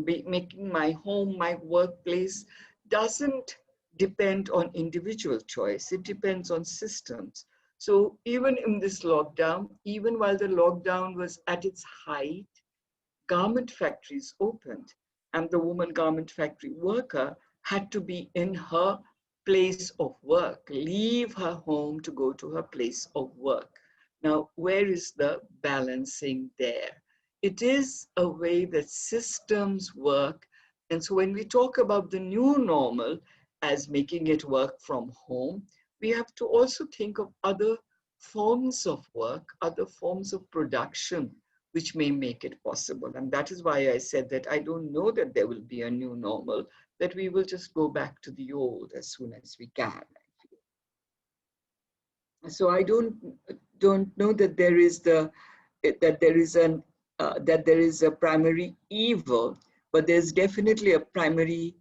making my home my workplace doesn't depend on individual choice. It depends on systems. So even in this lockdown, even while the lockdown was at its height, garment factories opened, and the woman garment factory worker had to be in her place of work, leave her home to go to her place of work. Now, where is the balancing there? It is a way that systems work. And so when we talk about the new normal as making it work from home, we have to also think of other forms of work, other forms of production, which may make it possible. And that is why I said that I don't know that there will be a new normal, that we will just go back to the old as soon as we can. So I don't know that there is a primary evil, but there's definitely a primary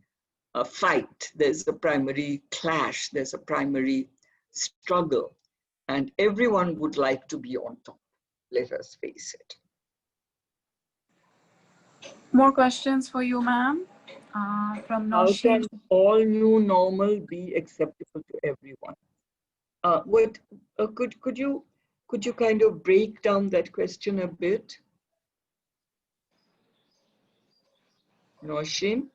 fight. There's a primary clash. There's a primary struggle, and everyone would like to be on top. Let us face it. More questions for you, ma'am, from How Nosheen. can all new normal be acceptable to everyone? Could you kind of break down that question a bit? Nosheen?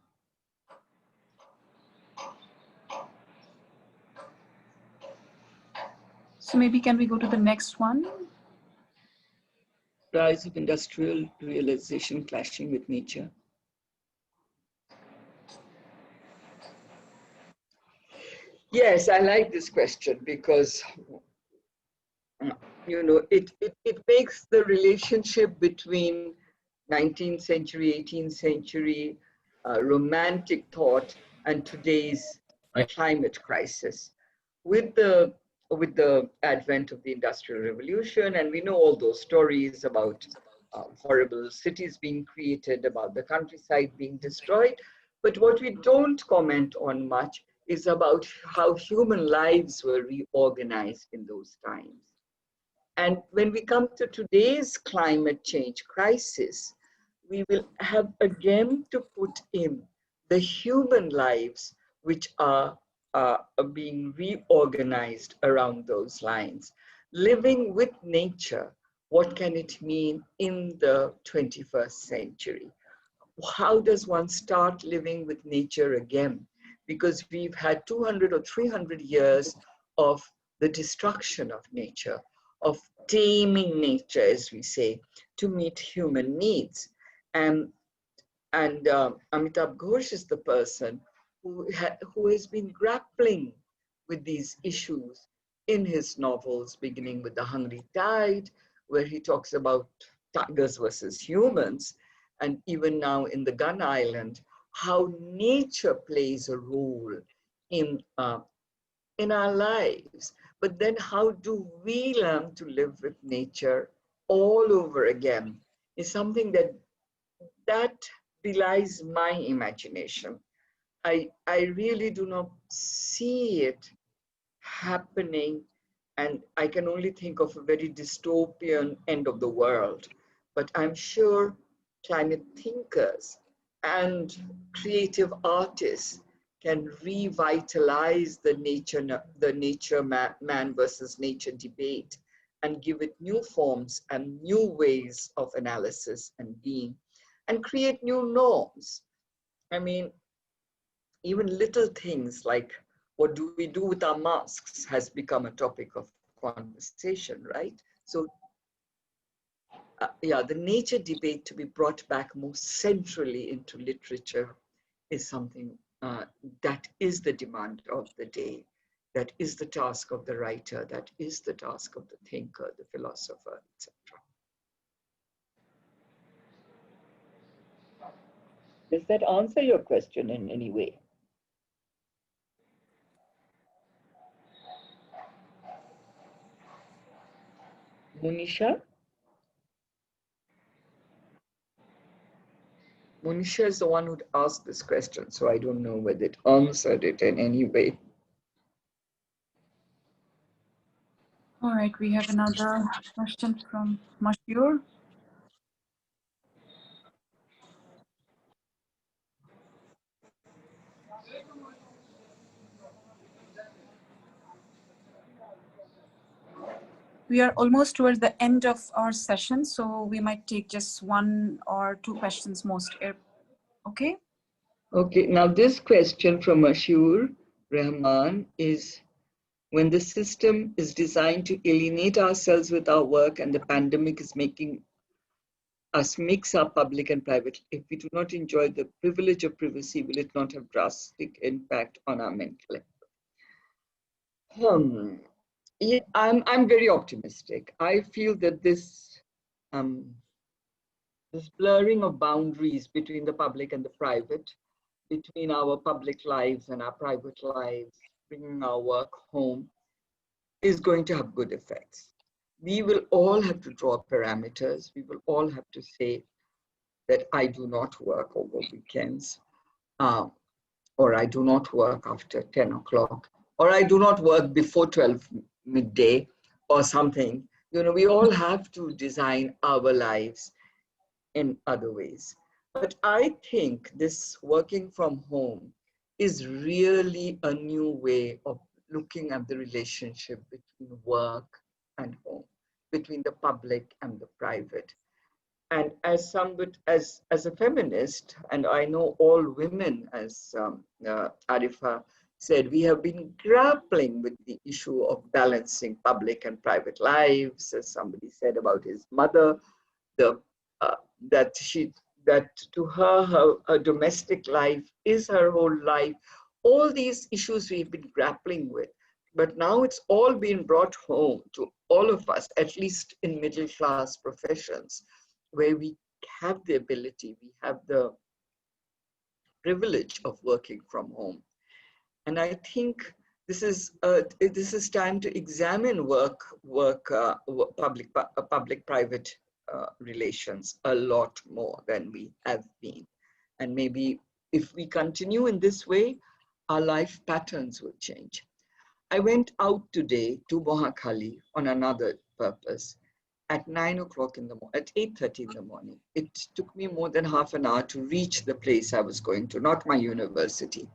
So maybe can we go to the next one? Rise of industrial realization clashing with nature. Yes, I like this question because, you know, it makes the relationship between 19th century, 18th century romantic thought and today's climate crisis. With the advent of the Industrial Revolution, and we know all those stories about horrible cities being created, about the countryside being destroyed, but what we don't comment on much is about how human lives were reorganized in those times. And when we come to today's climate change crisis, we will have again to put in the human lives which are being reorganized around those lines. Living with nature, what can it mean in the 21st century? How does one start living with nature again? Because we've had 200 or 300 years of the destruction of nature, of taming nature, as we say, to meet human needs. And Amitabh Ghosh is the person who has been grappling with these issues in his novels, beginning with The Hungry Tide, where he talks about tigers versus humans, and even now in The Gun Island, how nature plays a role in our lives. But then how do we learn to live with nature all over again is something that belies my imagination. I really do not see it happening, and I can only think of a very dystopian end of the world. But I'm sure climate thinkers and creative artists can revitalize the nature man versus nature debate and give it new forms and new ways of analysis and being, and create new norms. I mean, even little things like what do we do with our masks has become a topic of conversation, right? So yeah, the nature debate to be brought back more centrally into literature is something that is the demand of the day. That is the task of the writer. That is the task of the thinker, the philosopher, etc. Does that answer your question in any way? Monisha? Monisha is the one who asked this question, so I don't know whether it answered it in any way. All right, we have another question from Mashur. We are almost towards the end of our session, so we might take just one or two questions most. Okay? Okay, now this question from Ashur Rahman is, when the system is designed to alienate ourselves with our work and the pandemic is making us mix up public and private, if we do not enjoy the privilege of privacy, will it not have drastic impact on our mental health? Yeah, I'm very optimistic. I feel that this blurring of boundaries between the public and the private, between our public lives and our private lives, bringing our work home, is going to have good effects. We will all have to draw parameters. We will all have to say that I do not work over weekends, or I do not work after 10 o'clock, or I do not work before 12 midday or something. You know, we all have to design our lives in other ways. But I think this working from home is really a new way of looking at the relationship between work and home, between the public and the private. And as somebody, as a feminist, and I know all women, as Arifa said, we have been grappling with the issue of balancing public and private lives, as somebody said about his mother, that to her domestic life is her whole life. All these issues we've been grappling with, but now it's all been brought home to all of us, at least in middle class professions, where we have the ability, we have the privilege of working from home. And I think this is time to examine public-private relations a lot more than we have been. And maybe if we continue in this way, our life patterns will change. I went out today to Mohakali on another purpose at 9 o'clock in the morning, at 8:30 in the morning. It took me more than half an hour to reach the place I was going to, not my university.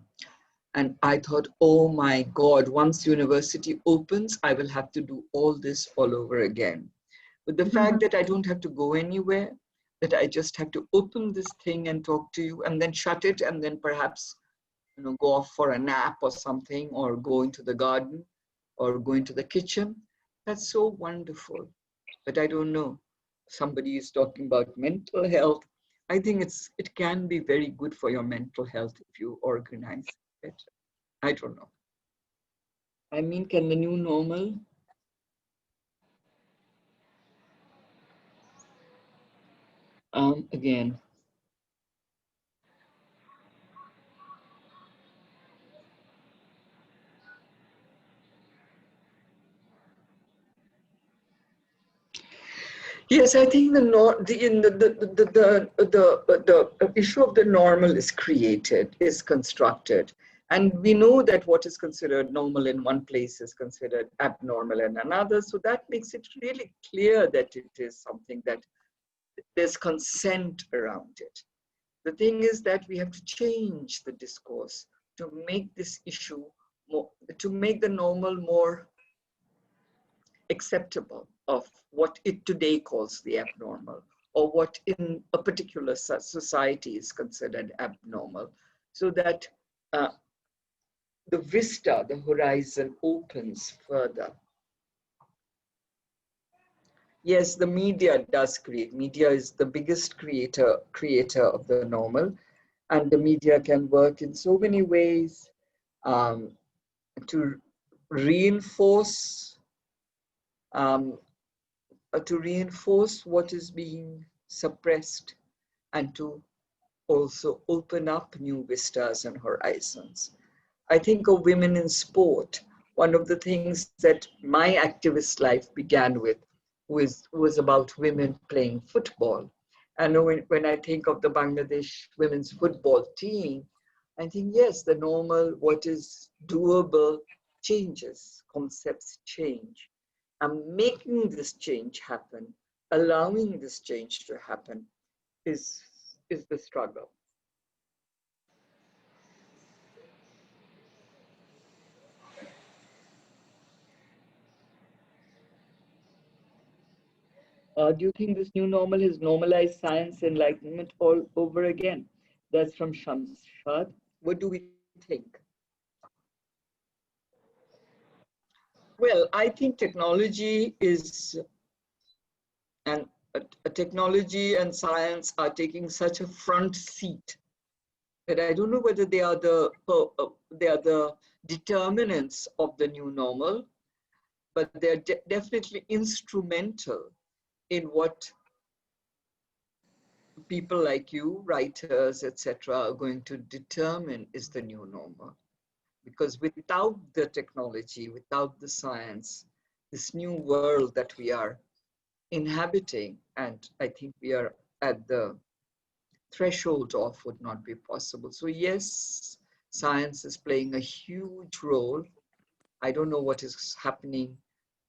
And I thought, oh my God, once university opens, I will have to do all this all over again. But the fact that I don't have to go anywhere, that I just have to open this thing and talk to you and then shut it and then perhaps, you know, go off for a nap or something, or go into the garden or go into the kitchen, that's so wonderful. But I don't know, somebody is talking about mental health. I think it can be very good for your mental health if you organize it. I don't know. I mean, can the new normal? Again. Yes, I think the issue of the normal is created, is constructed. And we know that what is considered normal in one place is considered abnormal in another. So that makes it really clear that it is something that there's consent around it. The thing is that we have to change the discourse to make this issue more, to make the normal more acceptable of what it today calls the abnormal, or what in a particular society is considered abnormal, so that the vista, the horizon opens further. Yes, the media does create. Media is the biggest creator of the normal, and the media can work in so many ways to reinforce what is being suppressed, and to also open up new vistas and horizons. I think of women in sport. One of the things that my activist life began with was about women playing football. And when I think of the Bangladesh women's football team, I think, yes, the normal, what is doable changes, concepts change. And making this change happen, allowing this change to happen is the struggle. Do you think this new normal has normalized science enlightenment all over again? That's from Shamshad. What do we think? Well, I think technology is, and technology and science are taking such a front seat that I don't know whether they are the determinants of the new normal, but they're definitely instrumental in what people like you, writers, etc., are going to determine is the new normal. Because without the technology, without the science, this new world that we are inhabiting, and I think we are at the threshold of, would not be possible. So yes, science is playing a huge role. I don't know what is happening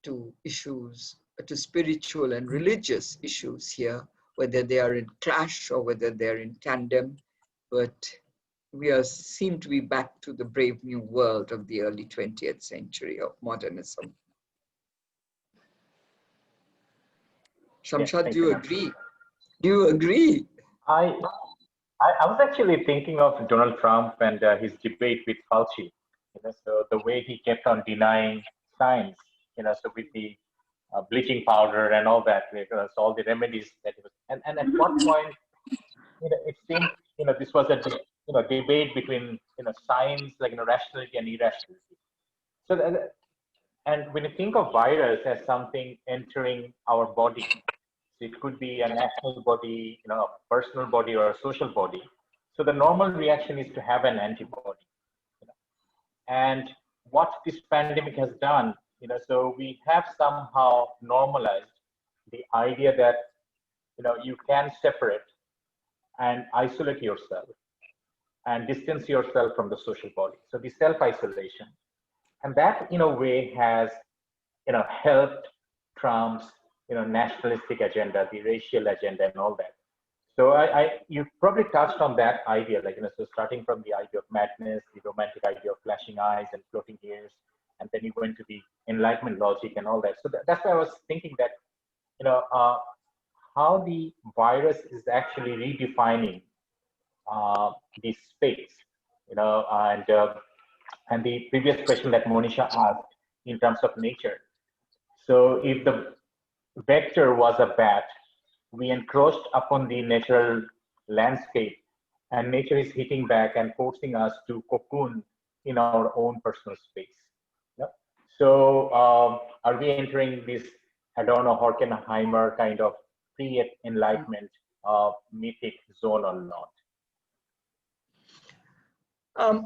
to issues, to spiritual and religious issues here, whether they are in clash or whether they're in tandem, but we seem to be back to the brave new world of the early 20th century of modernism. Shamshad, do you agree? Do you agree? I was actually thinking of Donald Trump and his debate with Fauci. So the way he kept on denying science, so with the bleaching powder and all that, so all the remedies that he was, and at one point, it seemed, this was a debate between science, like rationality and irrationality. So that, and when you think of virus as something entering our body, so it could be a national body, a personal body, or a social body. So the normal reaction is to have an antibody. And what this pandemic has done, so we have somehow normalized the idea that you can separate and isolate yourself and distance yourself from the social body. So the self-isolation, and that in a way has helped Trump's nationalistic agenda, the racial agenda, and all that. So you probably touched on that idea, like so starting from the idea of madness, the romantic idea of flashing eyes and floating ears, and then you went to the Enlightenment logic and all that. So that's why I was thinking that how the virus is actually redefining the space, and the previous question that Monisha asked in terms of nature. So if the vector was a bat, we encroached upon the natural landscape, and nature is hitting back and forcing us to cocoon in our own personal space. Yep. So are we entering this Adorno Horkheimer kind of pre-enlightenment mythic zone or not?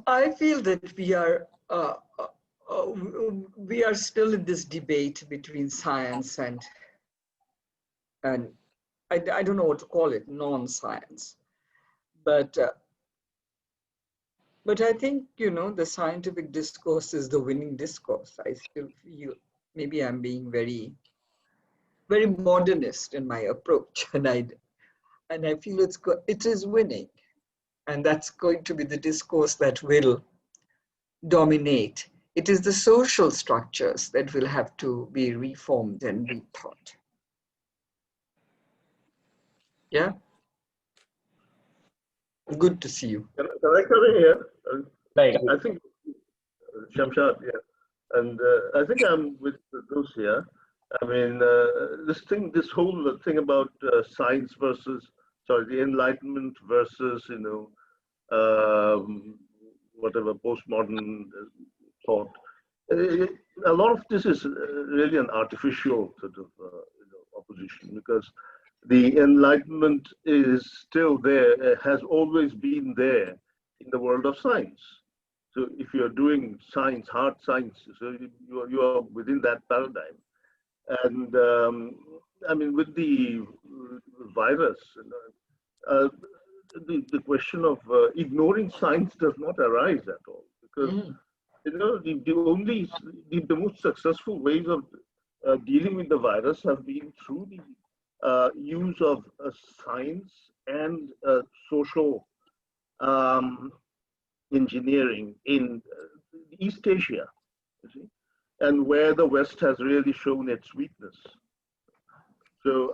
I feel that we are still in this debate between science and I don't know what to call it, non-science, but I think the scientific discourse is the winning discourse. I still feel, maybe I'm being very, very modernist in my approach, and I feel it is winning, and that's going to be the discourse that will dominate. It is the social structures that will have to be reformed and rethought. Yeah. Good to see you. Can I come in here? I think Shamshad, yeah, and I think I'm with those here. I mean, this whole thing about science versus, the Enlightenment versus, whatever postmodern thought. A lot of this is really an artificial sort of opposition, because the Enlightenment is still there, has always been there in the world of science. So if you're doing science, hard science, so you are within that paradigm. And I mean, with the virus, the question of ignoring science does not arise at all, because the most successful ways of dealing with the virus have been through the use of science and social engineering in East Asia, you see, and where the West has really shown its weakness. So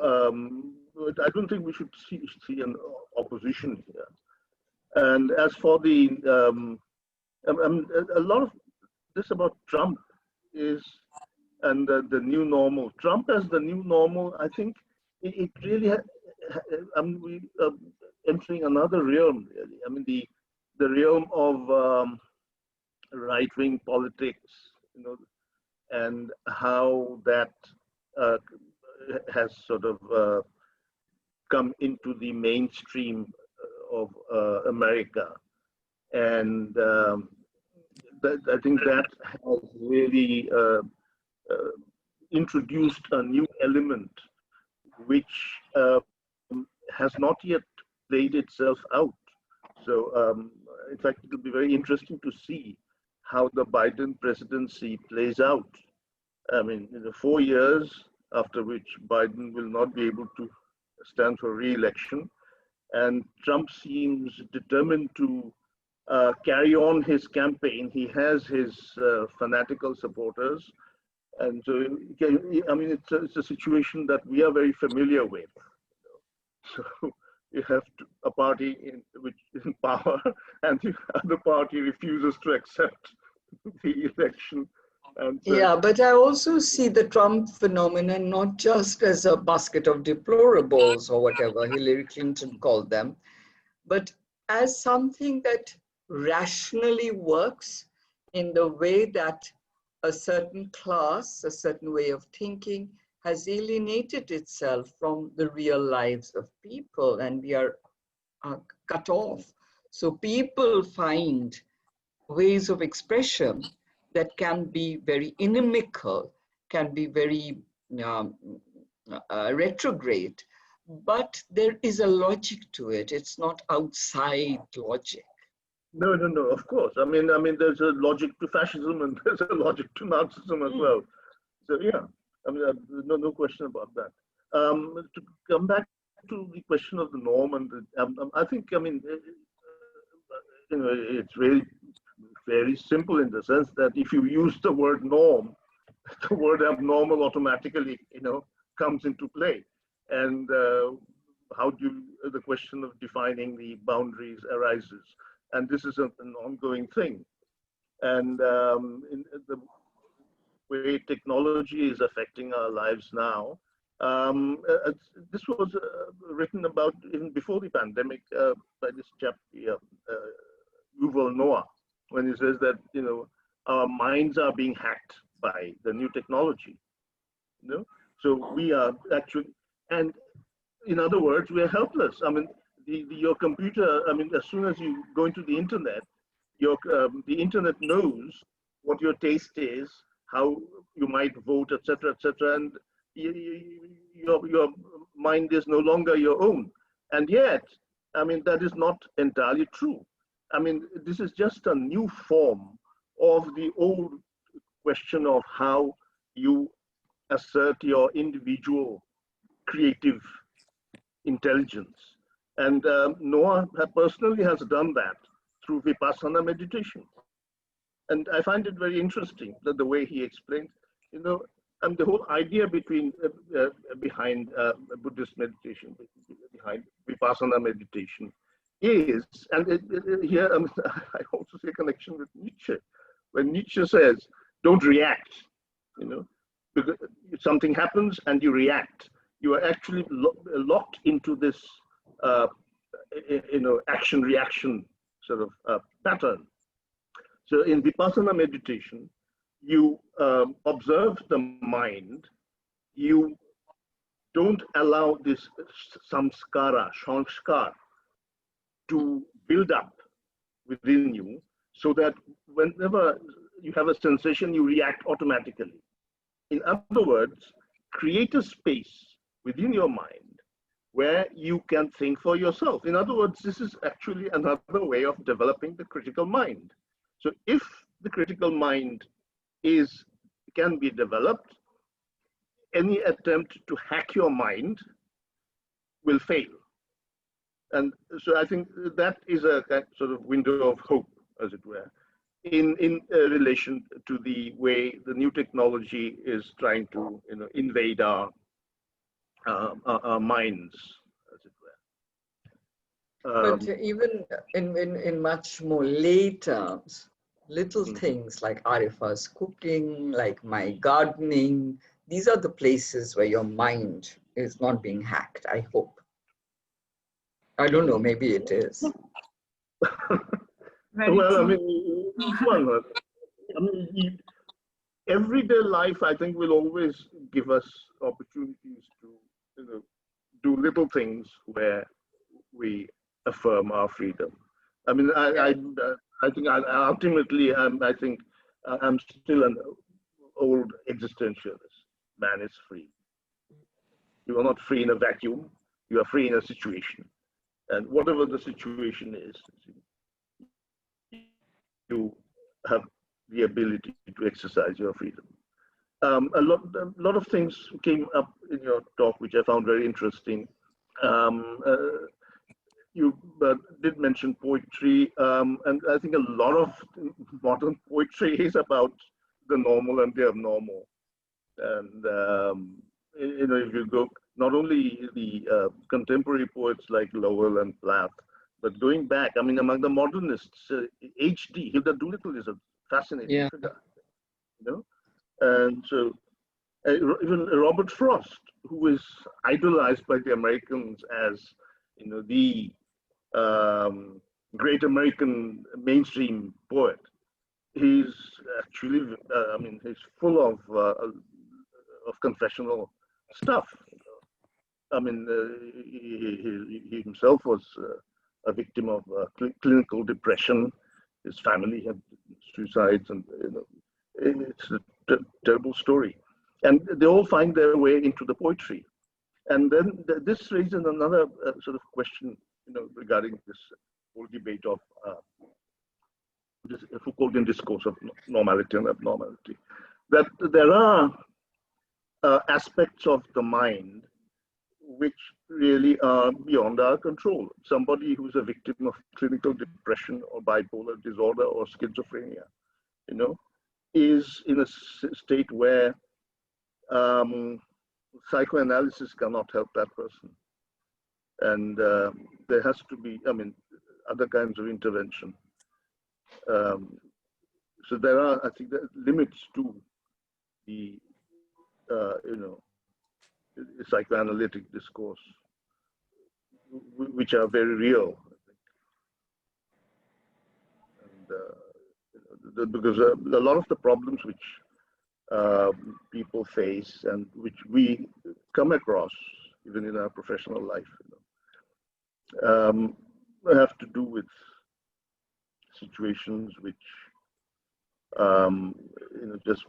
I don't think we should see an opposition here. And as for the, a lot of this about Trump is, and the new normal. Trump as the new normal, I think it really, we entering another realm, really. I mean, the realm of right-wing politics, you know, and how that has sort of come into the mainstream of America. And I think that has really introduced a new element which has not yet played itself out. So in fact, it will be very interesting to see how the Biden presidency plays out. I mean, in the 4 years after which Biden will not be able to stand for re-election, and Trump seems determined to carry on his campaign. He has his fanatical supporters, and so I mean, it's a situation that we are very familiar with. So you have a party which is in power, and the other party refuses to accept the election. And so, yeah, but I also see the Trump phenomenon not just as a basket of deplorables or whatever Hillary Clinton called them, but as something that rationally works in the way that a certain class, a certain way of thinking has alienated itself from the real lives of people, and we are cut off. So people find ways of expression that can be very inimical, can be very retrograde, but there is a logic to it. It's not outside logic. no, of course. I mean, there's a logic to fascism and there's a logic to Nazism as well. So yeah, I mean, no question about that. To come back to the question of the norm, and I think, I mean, you know, it's really very simple in the sense that if you use the word norm, the word abnormal automatically, you know, comes into play. And how do you, the question of defining the boundaries arises. And this is an ongoing thing. And in the way technology is affecting our lives now, this was written about even before the pandemic by this chap, Yuval Noah, when he says that, you know, our minds are being hacked by the new technology, you know? So we are actually, and in other words, we are helpless. I mean, your computer, I mean, as soon as you go into the internet, the internet knows what your taste is, how you might vote, etc., and your mind is no longer your own. And yet, I mean, that is not entirely true. I mean, this is just a new form of the old question of how you assert your individual creative intelligence. And Noah personally has done that through Vipassana meditation. And I find it very interesting that the way he explains, you know, and the whole idea behind Buddhist meditation, behind Vipassana meditation is, and here I also see a connection with Nietzsche. When Nietzsche says, don't react, you know, because something happens and you react, you are actually locked into this, you know, action-reaction sort of pattern. So in Vipassana meditation, you observe the mind, you don't allow this samskara, sanskar, to build up within you, so that whenever you have a sensation, you react automatically. In other words, create a space within your mind where you can think for yourself. In other words, this is actually another way of developing the critical mind. So if the critical mind can be developed, any attempt to hack your mind will fail. And so I think that is a sort of window of hope, as it were, in relation to the way the new technology is trying to invade our minds, as it were. But even in much more lay terms, little things like Arifa's cooking, like my gardening, these are the places where your mind is not being hacked, I hope. I don't know, maybe it is. Well, I mean, everyday life, I think, will always give us opportunities to do little things where we affirm our freedom. I mean, I think ultimately, I think I'm still an old existentialist. Man is free. You are not free in a vacuum. You are free in a situation. And whatever the situation is, you have the ability to exercise your freedom. A lot of things came up in your talk, which I found very interesting. You did mention poetry, and I think a lot of modern poetry is about the normal and the abnormal. And if you go, not only the contemporary poets like Lowell and Plath, but going back, I mean, among the modernists, H.D. Hilda Doolittle is a fascinating figure, And so even Robert Frost, who is idolized by the Americans as, the great American mainstream poet, he's actually, he's full of confessional stuff. I mean, he himself was a victim of clinical depression. His family had suicides, and it's a terrible story. And they all find their way into the poetry. And then this raises another sort of question, regarding this whole debate of this Foucauldian discourse of normality and abnormality. That there are aspects of the mind which really are beyond our control. Somebody who's a victim of clinical depression or bipolar disorder or schizophrenia, is in a state where psychoanalysis cannot help that person. And there has to be, other kinds of intervention. So there are, I think, limits to the, psychoanalytic discourse, which are very real, I think. And because a lot of the problems which people face and which we come across even in our professional life, have to do with situations which, just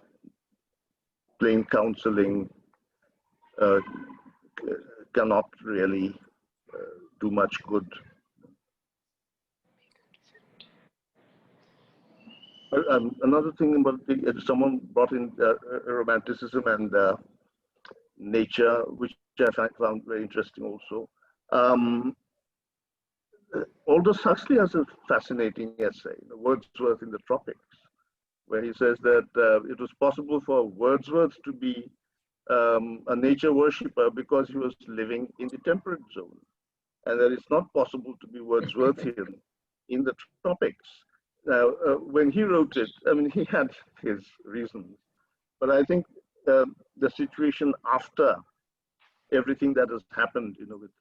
plain counseling cannot really do much good. Another thing about someone brought in romanticism and nature, which I found very interesting also. Aldous Huxley has a fascinating essay, Wordsworth in the Tropics, where he says that it was possible for Wordsworth to be a nature worshipper because he was living in the temperate zone, and that it's not possible to be Wordsworthian in the tropics. Now, when he wrote it, he had his reasons, but I think the situation after everything that has happened, with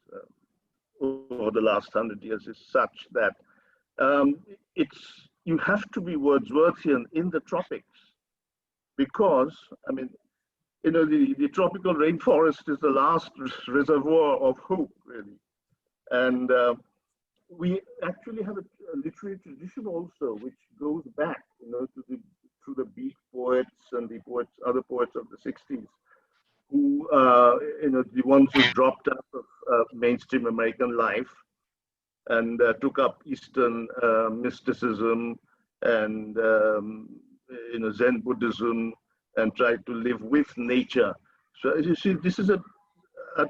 over the last 100 years is such that you have to be Wordsworthian in the tropics, because the tropical rainforest is the last reservoir of hope, really. And we actually have a literary tradition also, which goes back, to the Beat poets and the other poets of the 60s, who, the ones who dropped out of mainstream American life and took up Eastern mysticism and Zen Buddhism and tried to live with nature. So you see, this is a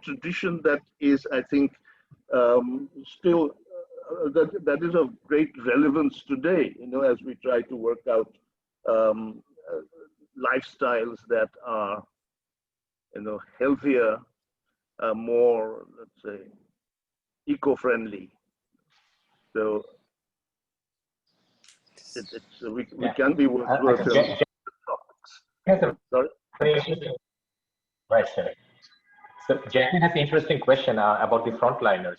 tradition that is, I think, still that is of great relevance today. You know, as we try to work out lifestyles that are, you know, healthier, more, let's say, eco-friendly. So we can be worthwhile. Sorry. Right, sir. So Jacqueline has an interesting question about the frontliners.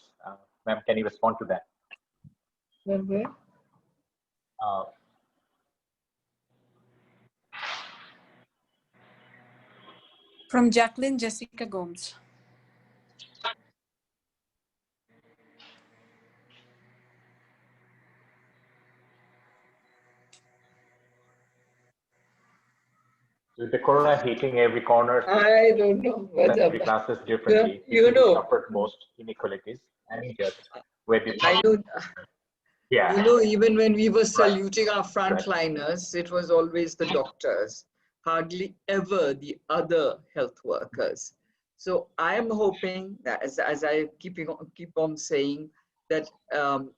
Ma'am, can you respond to that? Where? From Jacqueline Jessica Gomes. With the corona hitting every corner, I don't know whether every classes differently. you know, suffered most inequalities and just where the I know. yeah. You know, even when we were saluting our frontliners, it was always the doctors, hardly ever the other health workers. So I am hoping that, as I keep on saying, that I'm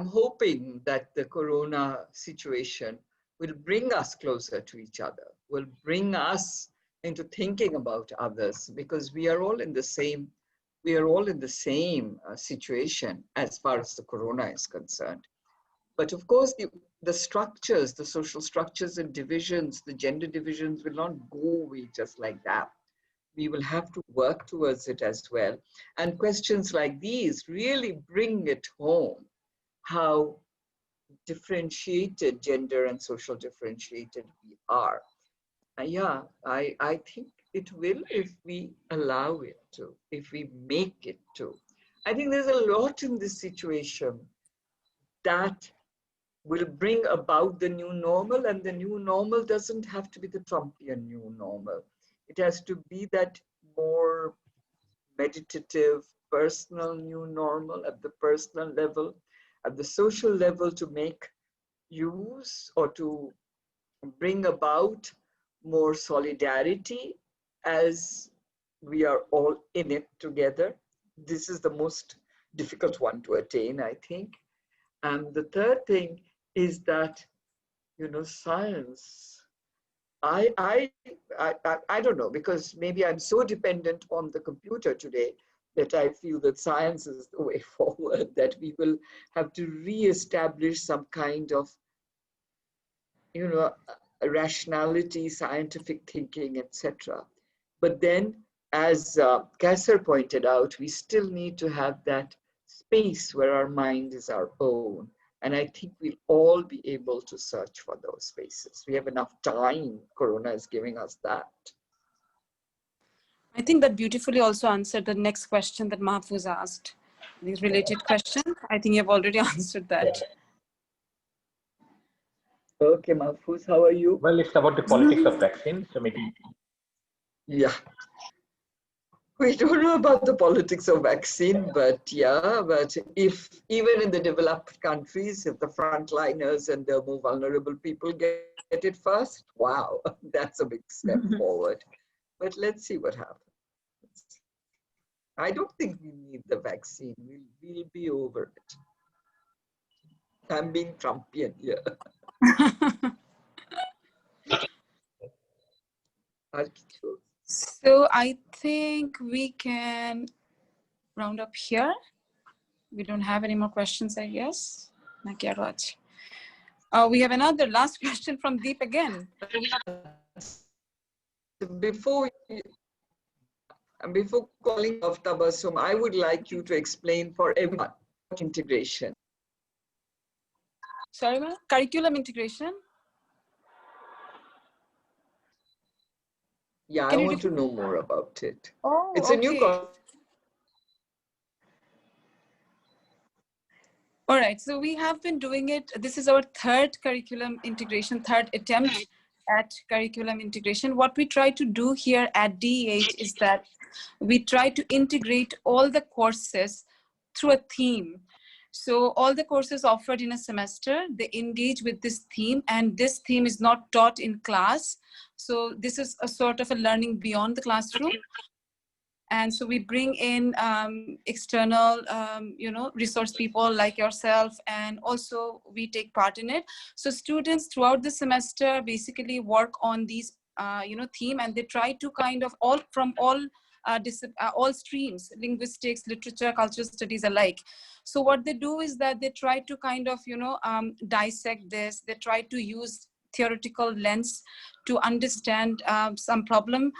hoping that the corona situation will bring us closer to each other, will bring us into thinking about others, because we are all in the same situation as far as the corona is concerned. But of course, the structures, the social structures and divisions, the gender divisions will not go away just like that. We will have to work towards it as well. And questions like these really bring it home how differentiated, gender and social differentiated we are. Yeah, I think it will if we allow it to, if we make it to. I think there's a lot in this situation that will bring about the new normal, and the new normal doesn't have to be the Trumpian new normal. It has to be that more meditative, personal new normal at the personal level, at the social level, to make use or to bring about more solidarity as we are all in it together. This is the most difficult one to attain, I think. And the third thing is that, you know, science, I don't know, because maybe I'm so dependent on the computer today that I feel that science is the way forward, that we will have to re-establish some kind of, you know, rationality, scientific thinking, etc. But then, as Kasser pointed out, we still need to have that space where our mind is our own. And I think we'll all be able to search for those spaces. We have enough time. Corona is giving us that. I think that beautifully also answered the next question that Mahfouz asked. The related question. I think you've already answered that. Okay, Mahfouz, how are you? Well, it's about the politics of vaccine. So maybe. Yeah. We don't know about the politics of vaccine, but yeah, but if even in the developed countries, if the frontliners and the more vulnerable people get it first, wow, that's a big step forward. But let's see what happens. I don't think we need the vaccine. We'll be over it. I'm being Trumpian here. So I think we can round up here. We don't have any more questions, I guess. We have another last question from Deep again. Before calling off Tabassum, I would like you to explain for everyone integration. Sorry, ma'am? Curriculum integration? Yeah, I want to know more about it. Oh, it's a new concept. All right, so we have been doing it. This is our third curriculum integration, third attempt at curriculum integration. What we try to do here at DEH is that we try to integrate all the courses through a theme. So all the courses offered in a semester, they engage with this theme, and this theme is not taught in class. So this is a sort of a learning beyond the classroom. And so we bring in external, resource people like yourself, and also we take part in it. So students throughout the semester basically work on these, theme, and they try to kind of all streams, linguistics, literature, cultural studies alike. So what they do is that they try to kind of, dissect this. They try to use theoretical lens to understand some problem,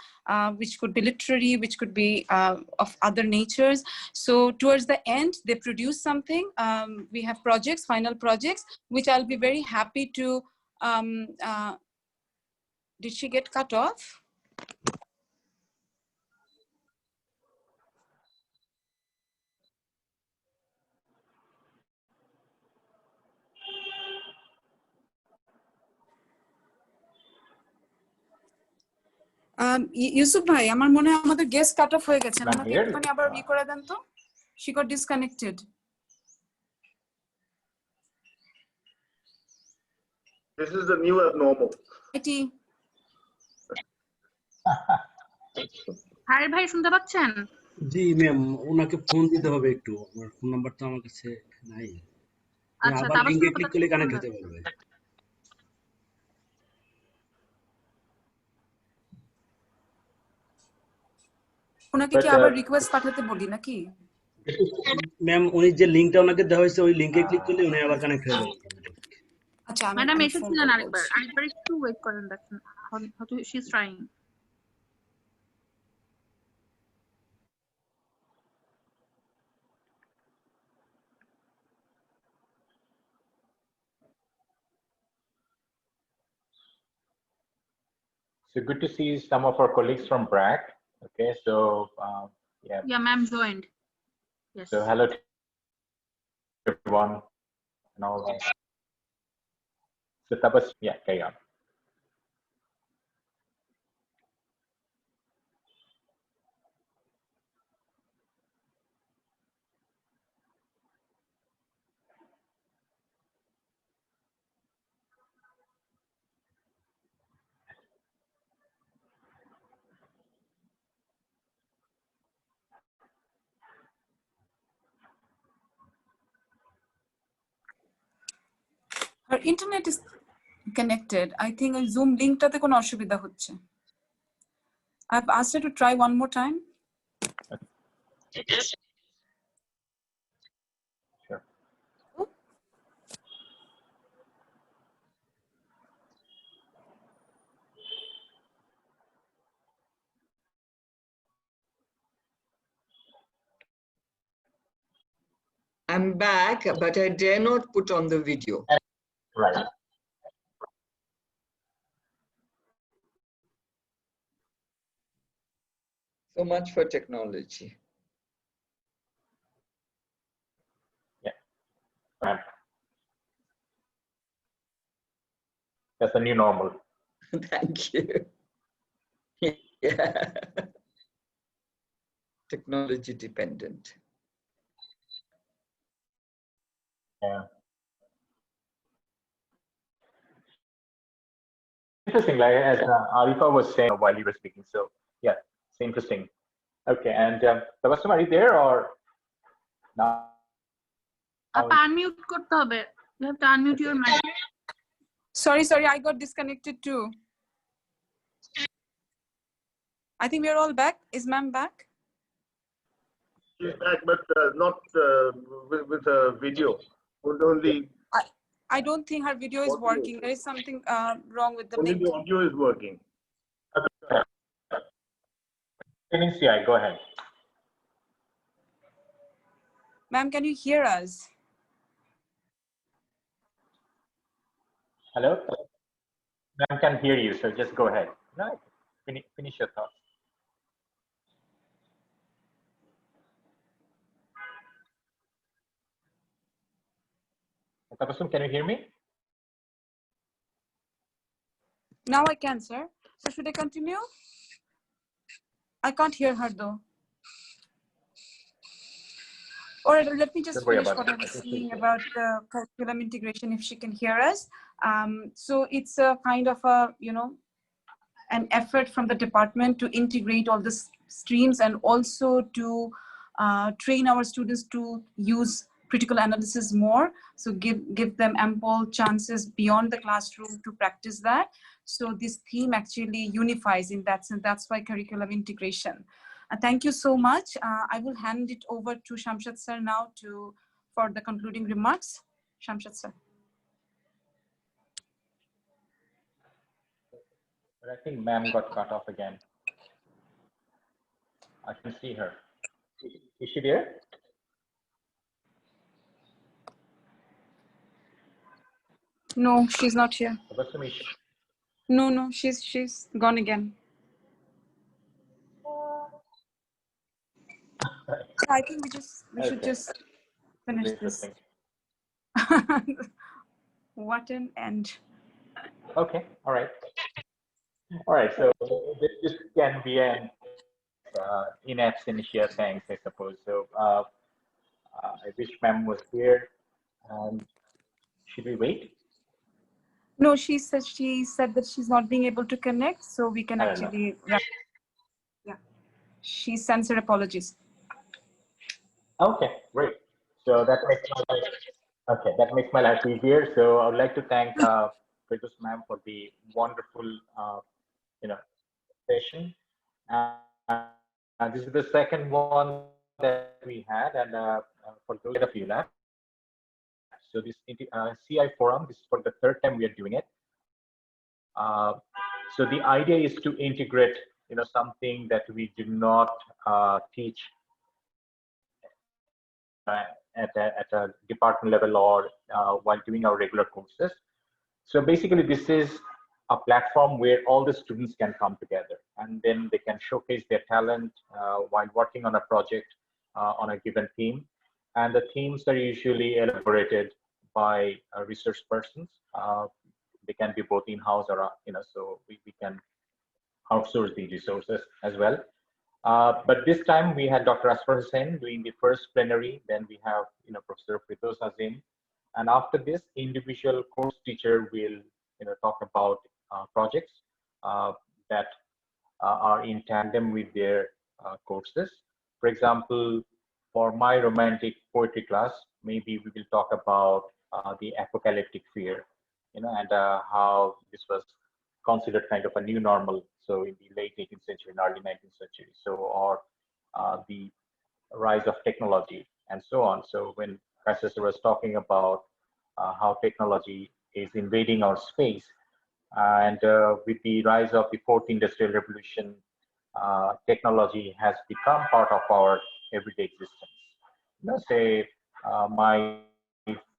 which could be literary, which could be of other natures. So towards the end, they produce something. We have projects, final projects, which I'll be very happy to, did she get cut off? Yusuf ভাই, আমার মনে হয় আমাদের guest cut off হয়ে গেছেন, আমাকে একটুখানি আবার ই করে দেন তো। She got disconnected. This is the new abnormal. হায় ভাই, শুনতে পাচ্ছেন? জি ম্যাম, ওনাকে ফোন দিতে হবে একটু, আমার ফোন নাম্বার তো আমার কাছে নাই। আচ্ছা, আবার লিংকে ক্লিক করলে কানেক্ট হতে পারবে। ওনাকে কি আবার রিকোয়েস্ট পাঠাতে বলি নাকি? ম্যাম, উনি যে লিংকটা ওনাকে দেওয়া হয়েছে ওই লিংকে ক্লিক করলে উনি আবার কানেক্ট হয়ে যাবে। আচ্ছা, ম্যাডাম এসেছিলেন আরেকবার একটু ওয়েট করেন, দেখেন হয়তো she is trying. So good to see some of our colleagues from BRAC. Okay, so yeah, ma'am joined. Yes. So hello to everyone and all that. So Tapas, yeah, carry on. Her internet is connected. I think a Zoom link টাতে কোনো অসুবিধা হচ্ছে। I've asked her to try one more time. Sure. I'm back, but I dare not put on the video. Right. So much for technology. Yeah. That's the new normal. Thank you. Yeah. Technology dependent. Yeah. Interesting, like as Arifa was saying while you were speaking. So yeah, it's interesting. Okay, and Tabassum, are you there or now? Unmute করতে হবে. You have to unmute your mic. Sorry, I got disconnected too. I think we're all back. Is ma'am back? She's back, but not with a video. Only. I don't think her video is working. There is something wrong with the only link. the audio is working. Yeah, go ahead. Ma'am, can you hear us? Hello? I can hear you, so just go ahead. No, finish your thoughts. Tabassum, can you hear me? Now I can, sir. So should I continue? I can't hear her though. Or let me just Don't worry finish about what it. I was I think saying she's about the curriculum integration, if she can hear us. So it's a kind of a, an effort from the department to integrate all the streams and also to train our students to use critical analysis more. So give them ample chances beyond the classroom to practice that. So this theme actually unifies in that sense. That's why curriculum integration. Thank you so much. I will hand it over to Shamshad sir now for the concluding remarks. Shamshad sir. But I think ma'am got cut off again. I can see her. Is she there? No, she's not here. No, she's gone again. So I think we should just finish this. What an end. Okay, all right. All right, so this can be an in absentia thanks, I suppose. So I wish ma'am was here. Should we wait? No, she said that she's not being able to connect, so we can actually wrap. Yeah, she sends her apologies. Okay, great. So that makes my life easier. So I would like to thank Firdous ma'am for the wonderful session. This is the second one that we had, and for those of ULAB. So this CI forum, this is for the third time we are doing it. So the idea is to integrate, something that we do not teach at a department level or while doing our regular courses. So basically, this is a platform where all the students can come together and then they can showcase their talent while working on a project on a given theme. And the themes are usually elaborated by research persons. They can be both in-house or, so we can outsource the resources as well. But this time we had Dr. Asfar Hussain doing the first plenary. Then we have, Professor Firdous Azim. And after this, individual course teacher will, talk about projects that are in tandem with their courses. For example, for my romantic poetry class, maybe we will talk about the apocalyptic fear, and how this was considered kind of a new normal. So in the late 18th century and early 19th century. So, or the rise of technology and so on. So when Professor was talking about how technology is invading our space, and with the rise of the fourth industrial revolution, technology has become part of our everyday existence. Say my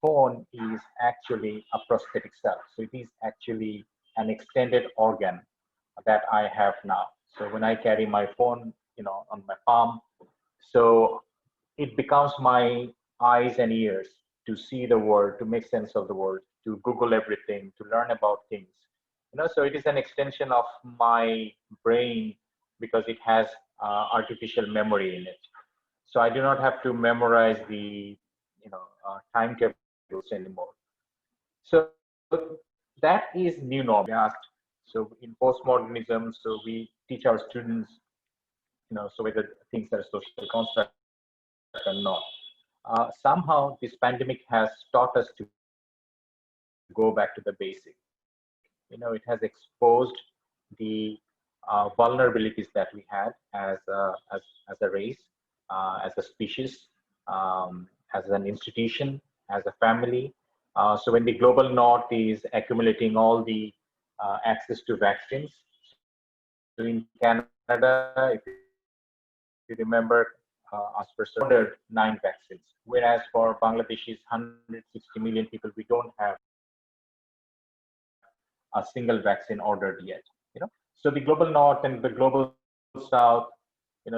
phone is actually a prosthetic self. So it is actually an extended organ that I have now. So when I carry my phone, on my palm, so it becomes my eyes and ears to see the world, to make sense of the world, to Google everything, to learn about things. So it is an extension of my brain because it has artificial memory in it. So I do not have to memorize the, timetables anymore. So that is new normal. So in postmodernism, so we teach our students, so whether things are social construct or not. Somehow this pandemic has taught us to go back to the basic. It has exposed the vulnerabilities that we had as a race, as a species, as an institution, as a family. So when the global north is accumulating all the access to vaccines, so in Canada, if you remember, Asper ordered 9 vaccines, whereas for Bangladesh's 160 million people, we don't have a single vaccine ordered yet. So the global north and the global south,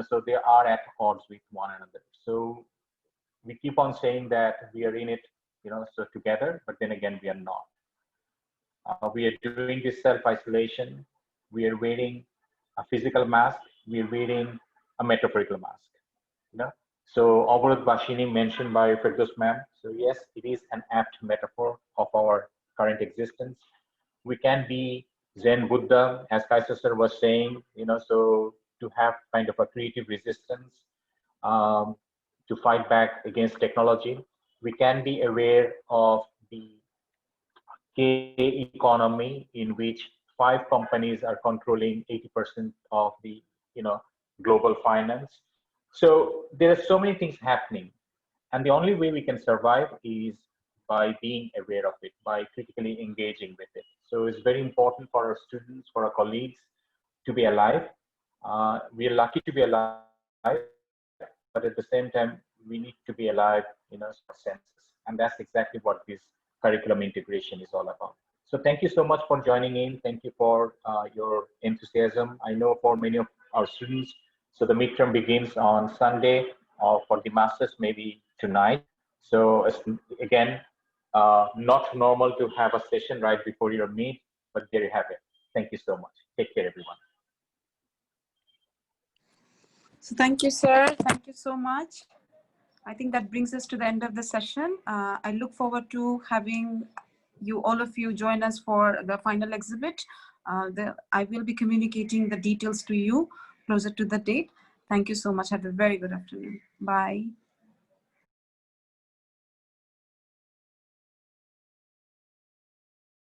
so they are at odds with one another. So we keep on saying that we are in it, so together, but then again we are not. We are doing this self-isolation. We are wearing a physical mask. We are wearing a metaphorical mask. So Avarad Bashini mentioned by Firdous ma'am. So yes, it is an apt metaphor of our current existence. We can be Zen Buddha, as Kaisa sir was saying, so to have kind of a creative resistance, to fight back against technology. We can be aware of the economy in which 5 companies are controlling 80% of the global finance. So there are so many things happening, and the only way we can survive is by being aware of it, by critically engaging with it. So it's very important for our students, for our colleagues to be alive. We are lucky to be alive, but at the same time we need to be alive in a senses, and that's exactly what this curriculum integration is all about. So thank you so much for joining in. Thank you for your enthusiasm. I know for many of our students, so the midterm begins on Sunday, or for the masters maybe tonight. So again, not normal to have a session right before your meet, but there you have it. Thank you so much. Take care, everyone. So thank you, sir. Thank you so much. I think that brings us to the end of the session. I look forward to having all of you join us for the final exhibit. I will be communicating the details to you closer to the date. Thank you so much. Have a very good afternoon. Bye.